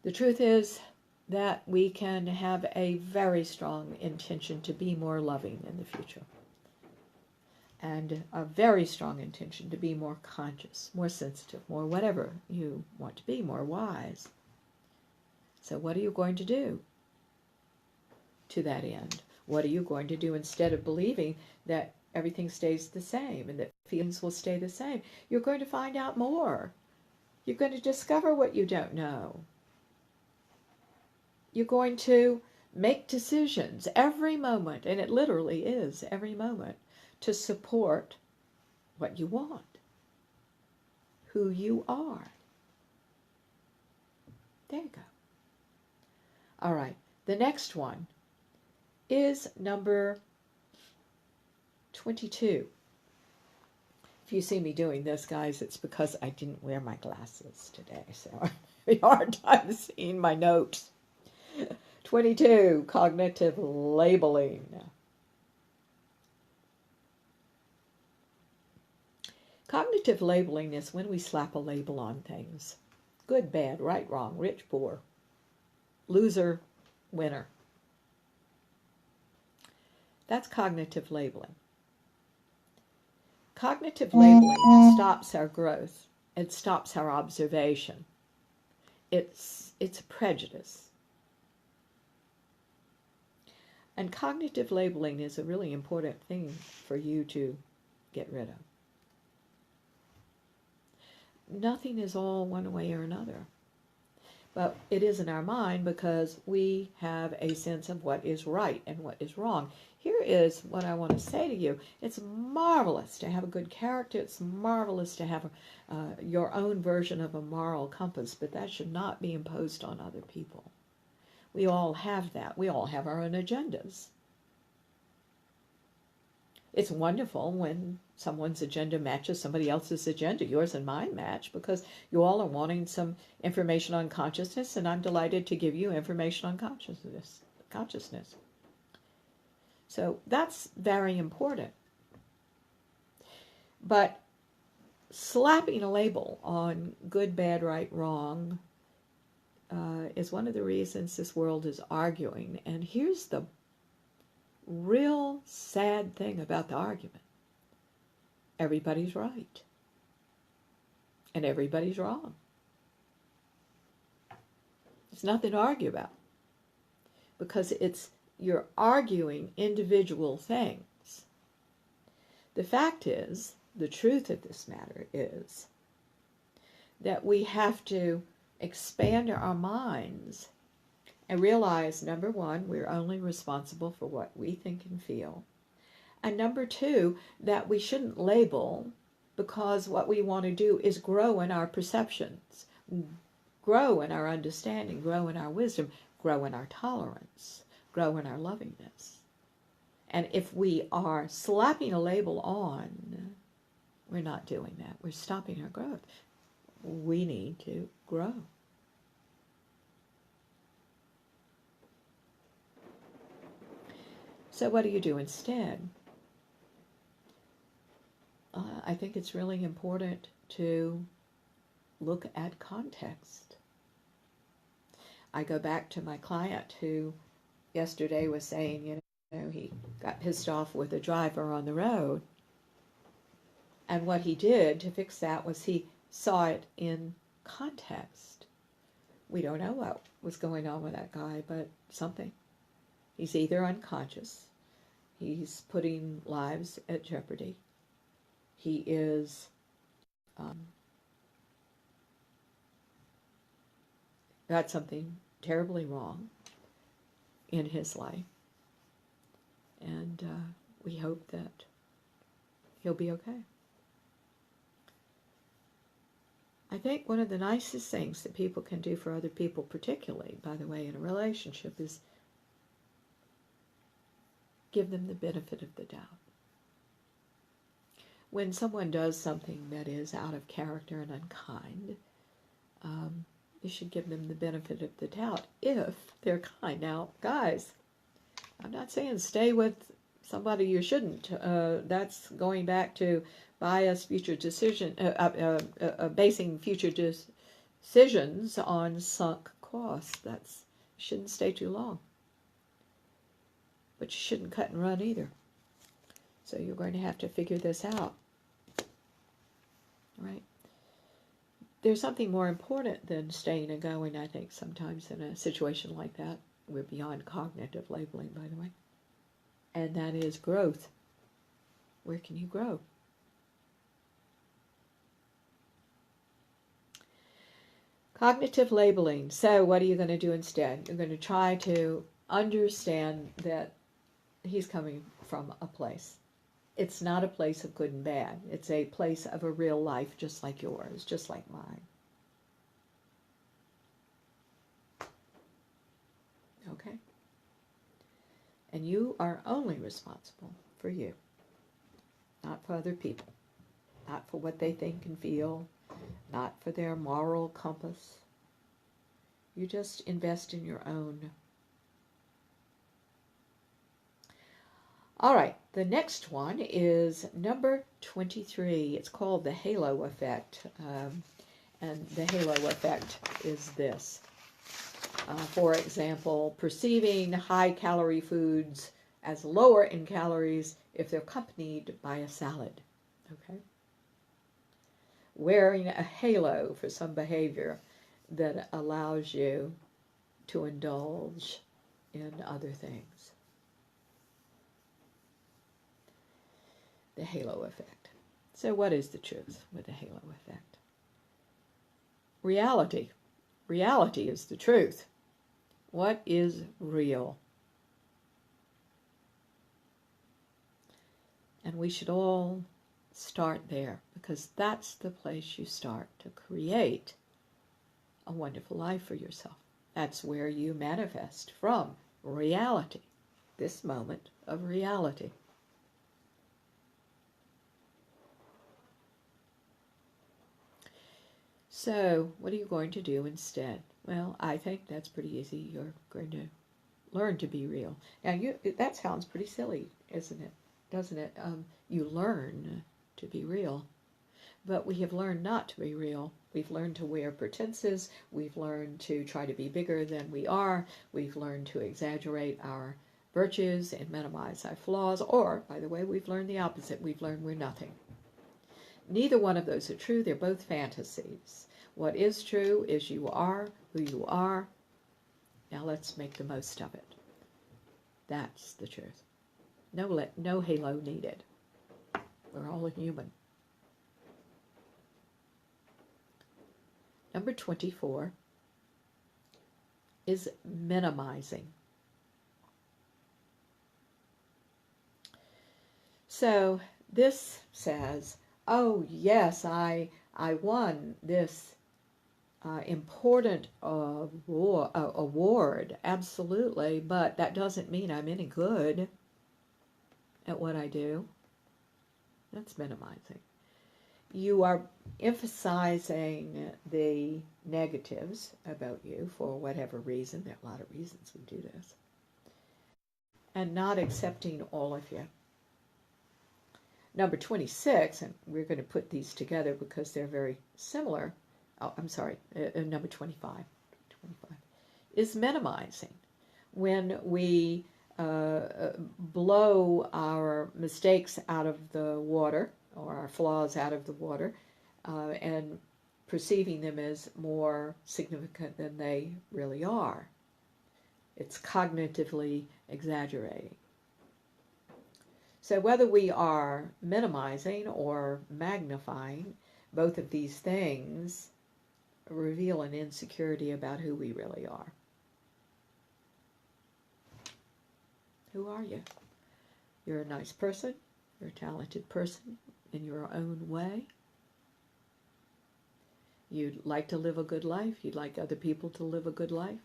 The truth is that we can have a very strong intention to be more loving in the future. And a very strong intention to be more conscious, more sensitive, more whatever you want to be, more wise. So what are you going to do to that end? What are you going to do instead of believing that everything stays the same and that feelings will stay the same? You're going to find out more. You're going to discover what you don't know. You're going to make decisions every moment, and it literally is every moment, to support what you want, who you are. There you go. All right, the next one is number 22. If you see me doing this, guys, it's because I didn't wear my glasses today, so I have a hard time seeing my notes. 22, cognitive labeling. Cognitive labeling is when we slap a label on things. Good, bad, right, wrong, rich, poor, loser, winner. That's cognitive labeling. Cognitive labeling stops our growth. It stops our observation. It's a prejudice. And cognitive labeling is a really important thing for you to get rid of. Nothing is all one way or another. But it is in our mind because we have a sense of what is right and what is wrong. Here is what I want to say to you. It's marvelous to have a good character. It's marvelous to have your own version of a moral compass, but that should not be imposed on other people. We all have that. We all have our own agendas. It's wonderful when someone's agenda matches somebody else's agenda. Yours and mine match because you all are wanting some information on consciousness, and I'm delighted to give you information on consciousness. So that's very important. But slapping a label on good, bad, right, wrong is one of the reasons this world is arguing. And here's the real sad thing about the argument. Everybody's right. And everybody's wrong. There's nothing to argue about. Because you're arguing individual things. The fact is, the truth of this matter is, that we have to expand our minds and realize, number one, we're only responsible for what we think and feel. And number two, that we shouldn't label, because what we want to do is grow in our perceptions, grow in our understanding, grow in our wisdom, grow in our tolerance, grow in our lovingness. And if we are slapping a label on, we're not doing that. We're stopping our growth. We need to grow. So what do you do instead? I think it's really important to look at context. I go back to my client who yesterday was saying, he got pissed off with a driver on the road. And what he did to fix that was he saw it in context. We don't know what was going on with that guy, but something. He's either unconscious, he's putting lives at jeopardy, he is got something terribly wrong in his life. And we hope that he'll be okay. I think one of the nicest things that people can do for other people, particularly, by the way, in a relationship, is give them the benefit of the doubt. When someone does something that is out of character and unkind, you should give them the benefit of the doubt if they're kind. Now, guys, I'm not saying stay with somebody you shouldn't. That's going back to bias future decision, basing future decisions on sunk costs. That's shouldn't stay too long. But you shouldn't cut and run either. So you're going to have to figure this out. Right? There's something more important than staying and going, I think, sometimes in a situation like that. We're beyond cognitive labeling, by the way. And that is growth. Where can you grow? Cognitive labeling. So what are you going to do instead? You're going to try to understand that he's coming from a place. It's not a place of good and bad. It's a place of a real life, just like yours, just like mine. Okay? And you are only responsible for you, not for other people, not for what they think and feel, not for their moral compass. You just invest in your own. All right, the next one is number 23. It's called the halo effect. And the halo effect is this. For example, perceiving high-calorie foods as lower in calories if they're accompanied by a salad. Okay? Wearing a halo for some behavior that allows you to indulge in other things. The halo effect. So what is the truth with the halo effect? Reality. Reality is the truth. What is real? And we should all start there, because that's the place you start to create a wonderful life for yourself. That's where you manifest from reality, this moment of reality. So, what are you going to do instead? Well, I think that's pretty easy. You're going to learn to be real. Now, that sounds pretty silly, isn't it? Doesn't it? You learn to be real. But we have learned not to be real. We've learned to wear pretenses. We've learned to try to be bigger than we are. We've learned to exaggerate our virtues and minimize our flaws. Or, by the way, we've learned the opposite. We've learned we're nothing. Neither one of those are true. They're both fantasies. What is true is you are who you are. Now let's make the most of it. That's the truth. No halo needed. We're all human. Number 24. is minimizing. So this says, oh yes, I won this important award, absolutely, but that doesn't mean I'm any good at what I do. That's minimizing. You are emphasizing the negatives about you for whatever reason. There are a lot of reasons we do this. And not accepting all of you. Number 26, and we're going to put these together because they're very similar. Oh, I'm sorry, number 25, is minimizing. When we blow our mistakes out of the water, or our flaws out of the water, and perceiving them as more significant than they really are. It's cognitively exaggerating. So whether we are minimizing or magnifying, both of these things reveal an insecurity about who we really are. Who are you? You're a nice person. You're a talented person in your own way. You'd like to live a good life. You'd like other people to live a good life.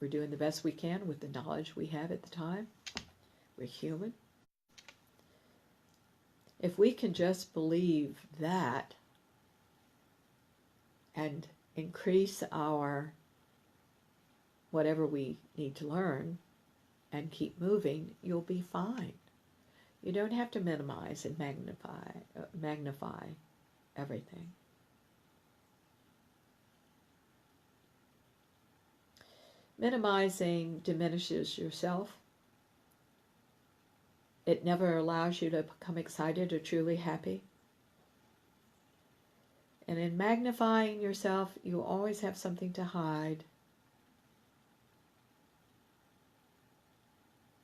We're doing the best we can with the knowledge we have at the time. We're human. If we can just believe that and increase our whatever we need to learn and keep moving, you'll be fine. You don't have to minimize and magnify everything. Minimizing diminishes yourself. It never allows you to become excited or truly happy. And in magnifying yourself, you always have something to hide.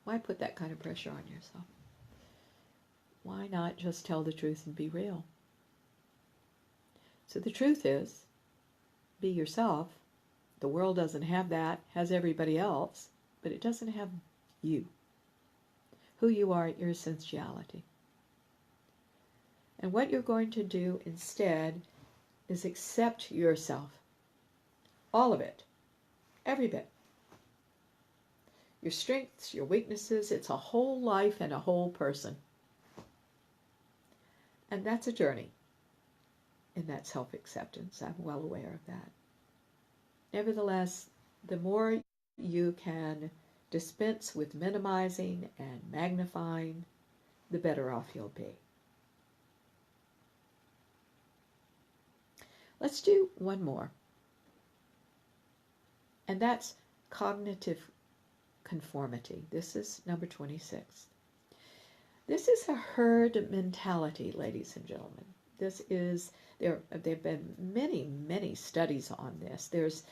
Why put that kind of pressure on yourself? Why not just tell the truth and be real? So the truth is, be yourself. The world doesn't have that, has everybody else, but it doesn't have you. Who you are, your essentiality. And what you're going to do instead is accept yourself. All of it. Every bit. Your strengths, your weaknesses, it's a whole life and a whole person. And that's a journey in that self-acceptance. I'm well aware of that. Nevertheless, the more you can dispense with minimizing and magnifying, the better off you'll be. Let's do one more. And that's cognitive conformity. This is number 26. This is a herd mentality, ladies and gentlemen. There have been many studies on this. There's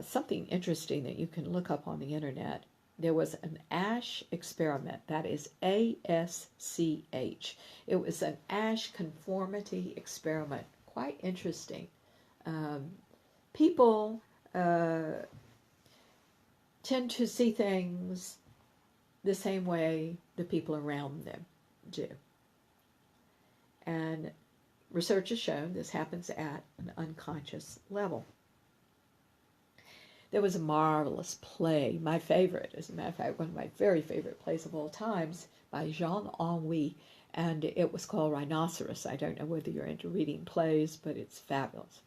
something interesting that you can look up on the internet. There was an ASH experiment, that is ASCH. It was an ASH conformity experiment. Quite interesting. People tend to see things the same way the people around them do. And research has shown this happens at an unconscious level. There was a marvelous play, my favorite, as a matter of fact, one of my very favorite plays of all times, by Jean-Henri, and it was called Rhinoceros. I don't know whether you're into reading plays, but it's fabulous.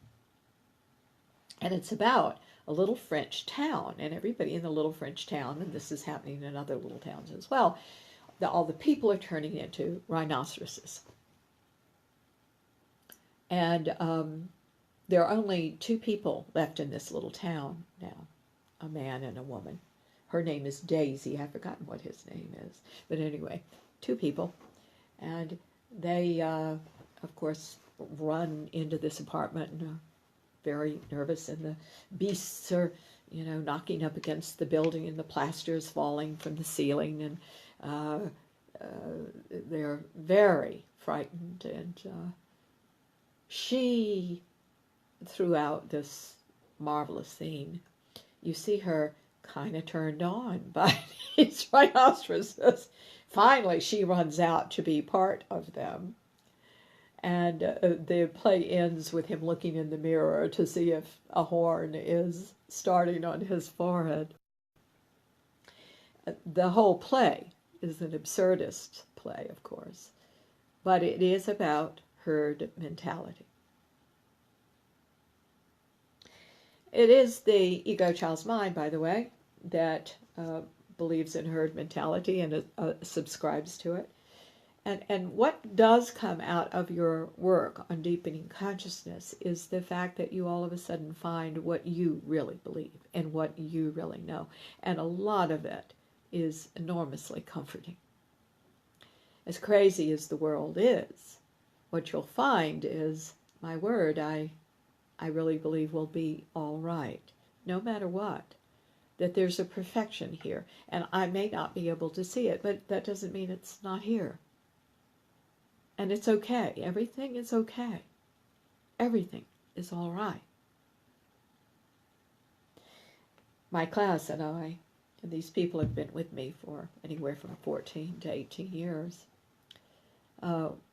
And it's about a little French town, and everybody in the little French town, and this is happening in other little towns as well, all the people are turning into rhinoceroses. And there are only two people left in this little town now, a man and a woman. Her name is Daisy. I've forgotten what his name is. But anyway, two people. And they, of course, run into this apartment and are very nervous. And the beasts are, knocking up against the building, and the plaster is falling from the ceiling. And they're very frightened. And she, throughout this marvelous scene, you see her kind of turned on by these rhinoceroses. Finally, she runs out to be part of them. And the play ends with him looking in the mirror to see if a horn is starting on his forehead. The whole play is an absurdist play, of course, but it is about herd mentality. It is the ego child's mind, by the way, that believes in herd mentality and subscribes to it. And what does come out of your work on deepening consciousness is the fact that you all of a sudden find what you really believe and what you really know. And a lot of it is enormously comforting. As crazy as the world is, what you'll find is, my word, I really believe will be all right, no matter what. That there's a perfection here, and I may not be able to see it, but that doesn't mean it's not here. And it's okay. Everything is okay. Everything is all right. My class and I, and these people have been with me for anywhere from 14 to 18 years,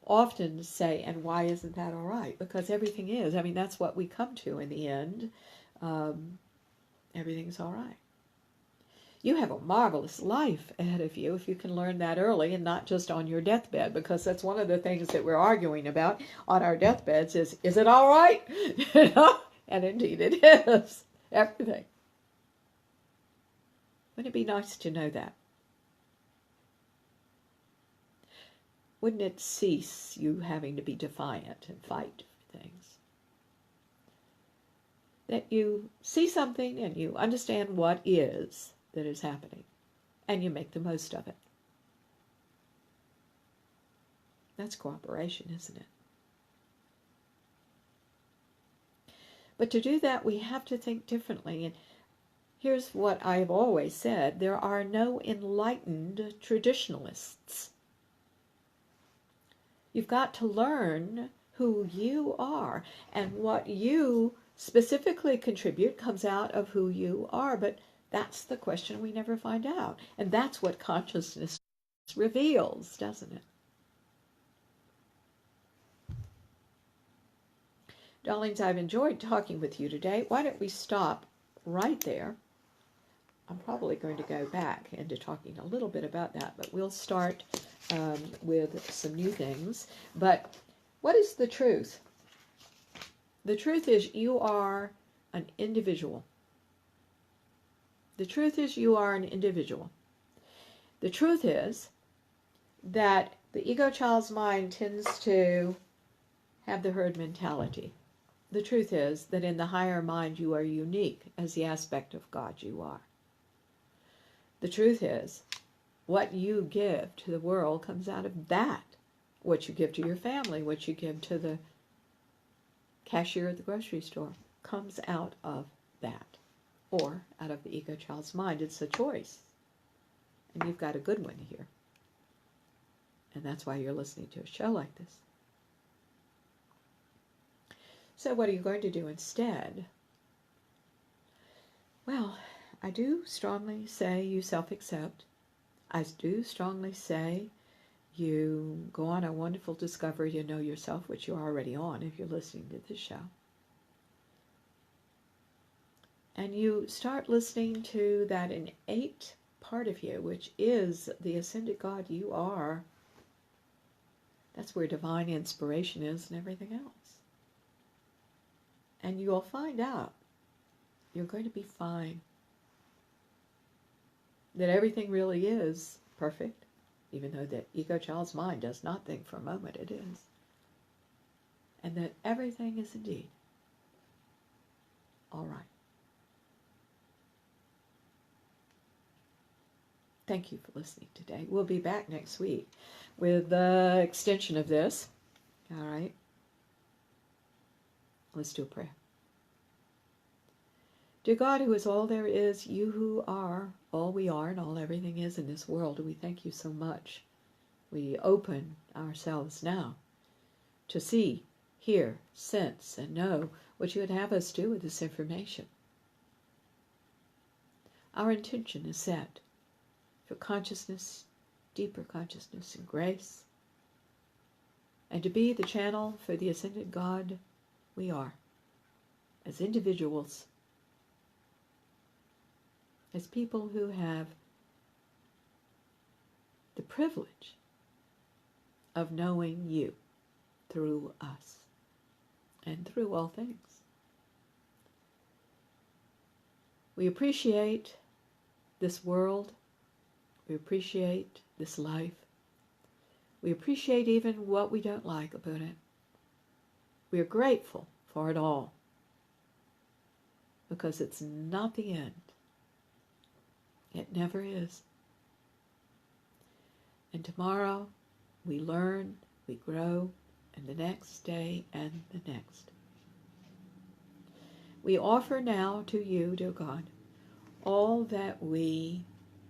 often say, and why isn't that all right? Because everything is. I mean, that's what we come to in the end. Everything's all right. You have a marvelous life ahead of you if you can learn that early and not just on your deathbed, because that's one of the things that we're arguing about on our deathbeds is it all right? You know? And indeed it is. Everything. Wouldn't it be nice to know that? Wouldn't it cease you having to be defiant and fight for things? That you see something and you understand what is that is happening, and you make the most of it. That's cooperation, isn't it? But to do that, we have to think differently. And here's what I've always said. There are no enlightened traditionalists. You've got to learn who you are, and what you specifically contribute comes out of who you are. But that's the question we never find out. And that's what consciousness reveals, doesn't it? Darlings, I've enjoyed talking with you today. Why don't we stop right there? I'm probably going to go back into talking a little bit about that, but we'll start with some new things. But what is the truth? The truth is you are an individual. The truth is you are an individual. The truth is that the ego child's mind tends to have the herd mentality. The truth is that in the higher mind you are unique as the aspect of God you are. The truth is what you give to the world comes out of that. What you give to your family, what you give to the cashier at the grocery store comes out of that. Or out of the ego child's mind. It's a choice. And you've got a good one here. And that's why you're listening to a show like this. So what are you going to do instead? Well, I do strongly say you self-accept. I do strongly say you go on a wonderful discovery to know yourself, which you're already on if you're listening to this show. And you start listening to that innate part of you, which is the ascended God you are. That's where divine inspiration is and everything else. And you'll find out you're going to be fine. That everything really is perfect, even though the ego child's mind does not think for a moment it is. And that everything is indeed all right. Thank you for listening today. We'll be back next week with the extension of this. All right. Let's do a prayer. Dear God, who is all there is, you who are all we are and all everything is in this world, we thank you so much. We open ourselves now to see, hear, sense, and know what you would have us do with this information. our intention is set for consciousness, deeper consciousness and grace, and to be the channel for the ascended God we are, as individuals, as people who have the privilege of knowing you through us and through all things. We appreciate this world. We appreciate this life. We appreciate even what we don't like about it. We are grateful for it all, because it's not the end. It never is. And tomorrow we learn, we grow, and the next day and the next. We offer now to you, dear God, all that we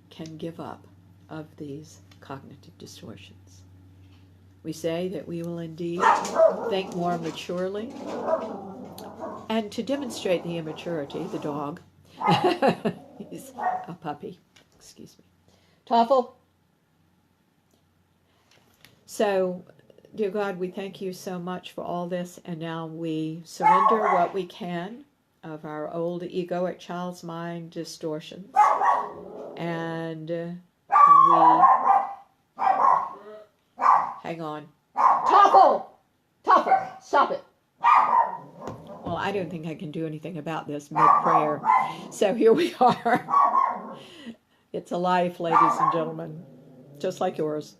can give up of these cognitive distortions. We say that we will indeed think more maturely, and to demonstrate the immaturity, the dog, he's a puppy, excuse me, Toffel. So, dear God, we thank you so much for all this, and now we surrender what we can of our old egoic child's mind distortions, and we hang on. Toffel! Toffel! Stop it! Well, I don't think I can do anything about this mid-prayer. So here we are. It's a life, ladies and gentlemen, just like yours.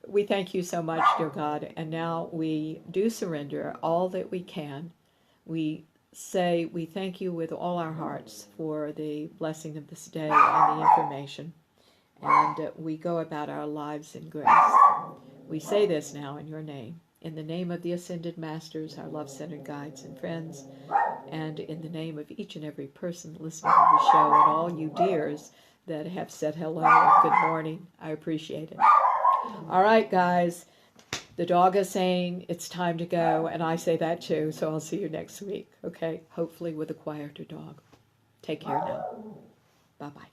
We thank you so much, dear God, and now we do surrender all that we can. We say we thank you with all our hearts for the blessing of this day and the information, and we go about our lives in grace. We say this now in your name, in the name of the Ascended Masters, our love-centered guides and friends, and in the name of each and every person listening to the show, and all you dears that have said hello and good morning. I appreciate it. All right, guys, the dog is saying it's time to go, and I say that too, so I'll see you next week, okay? Hopefully with a quieter dog. Take care now. Bye-bye.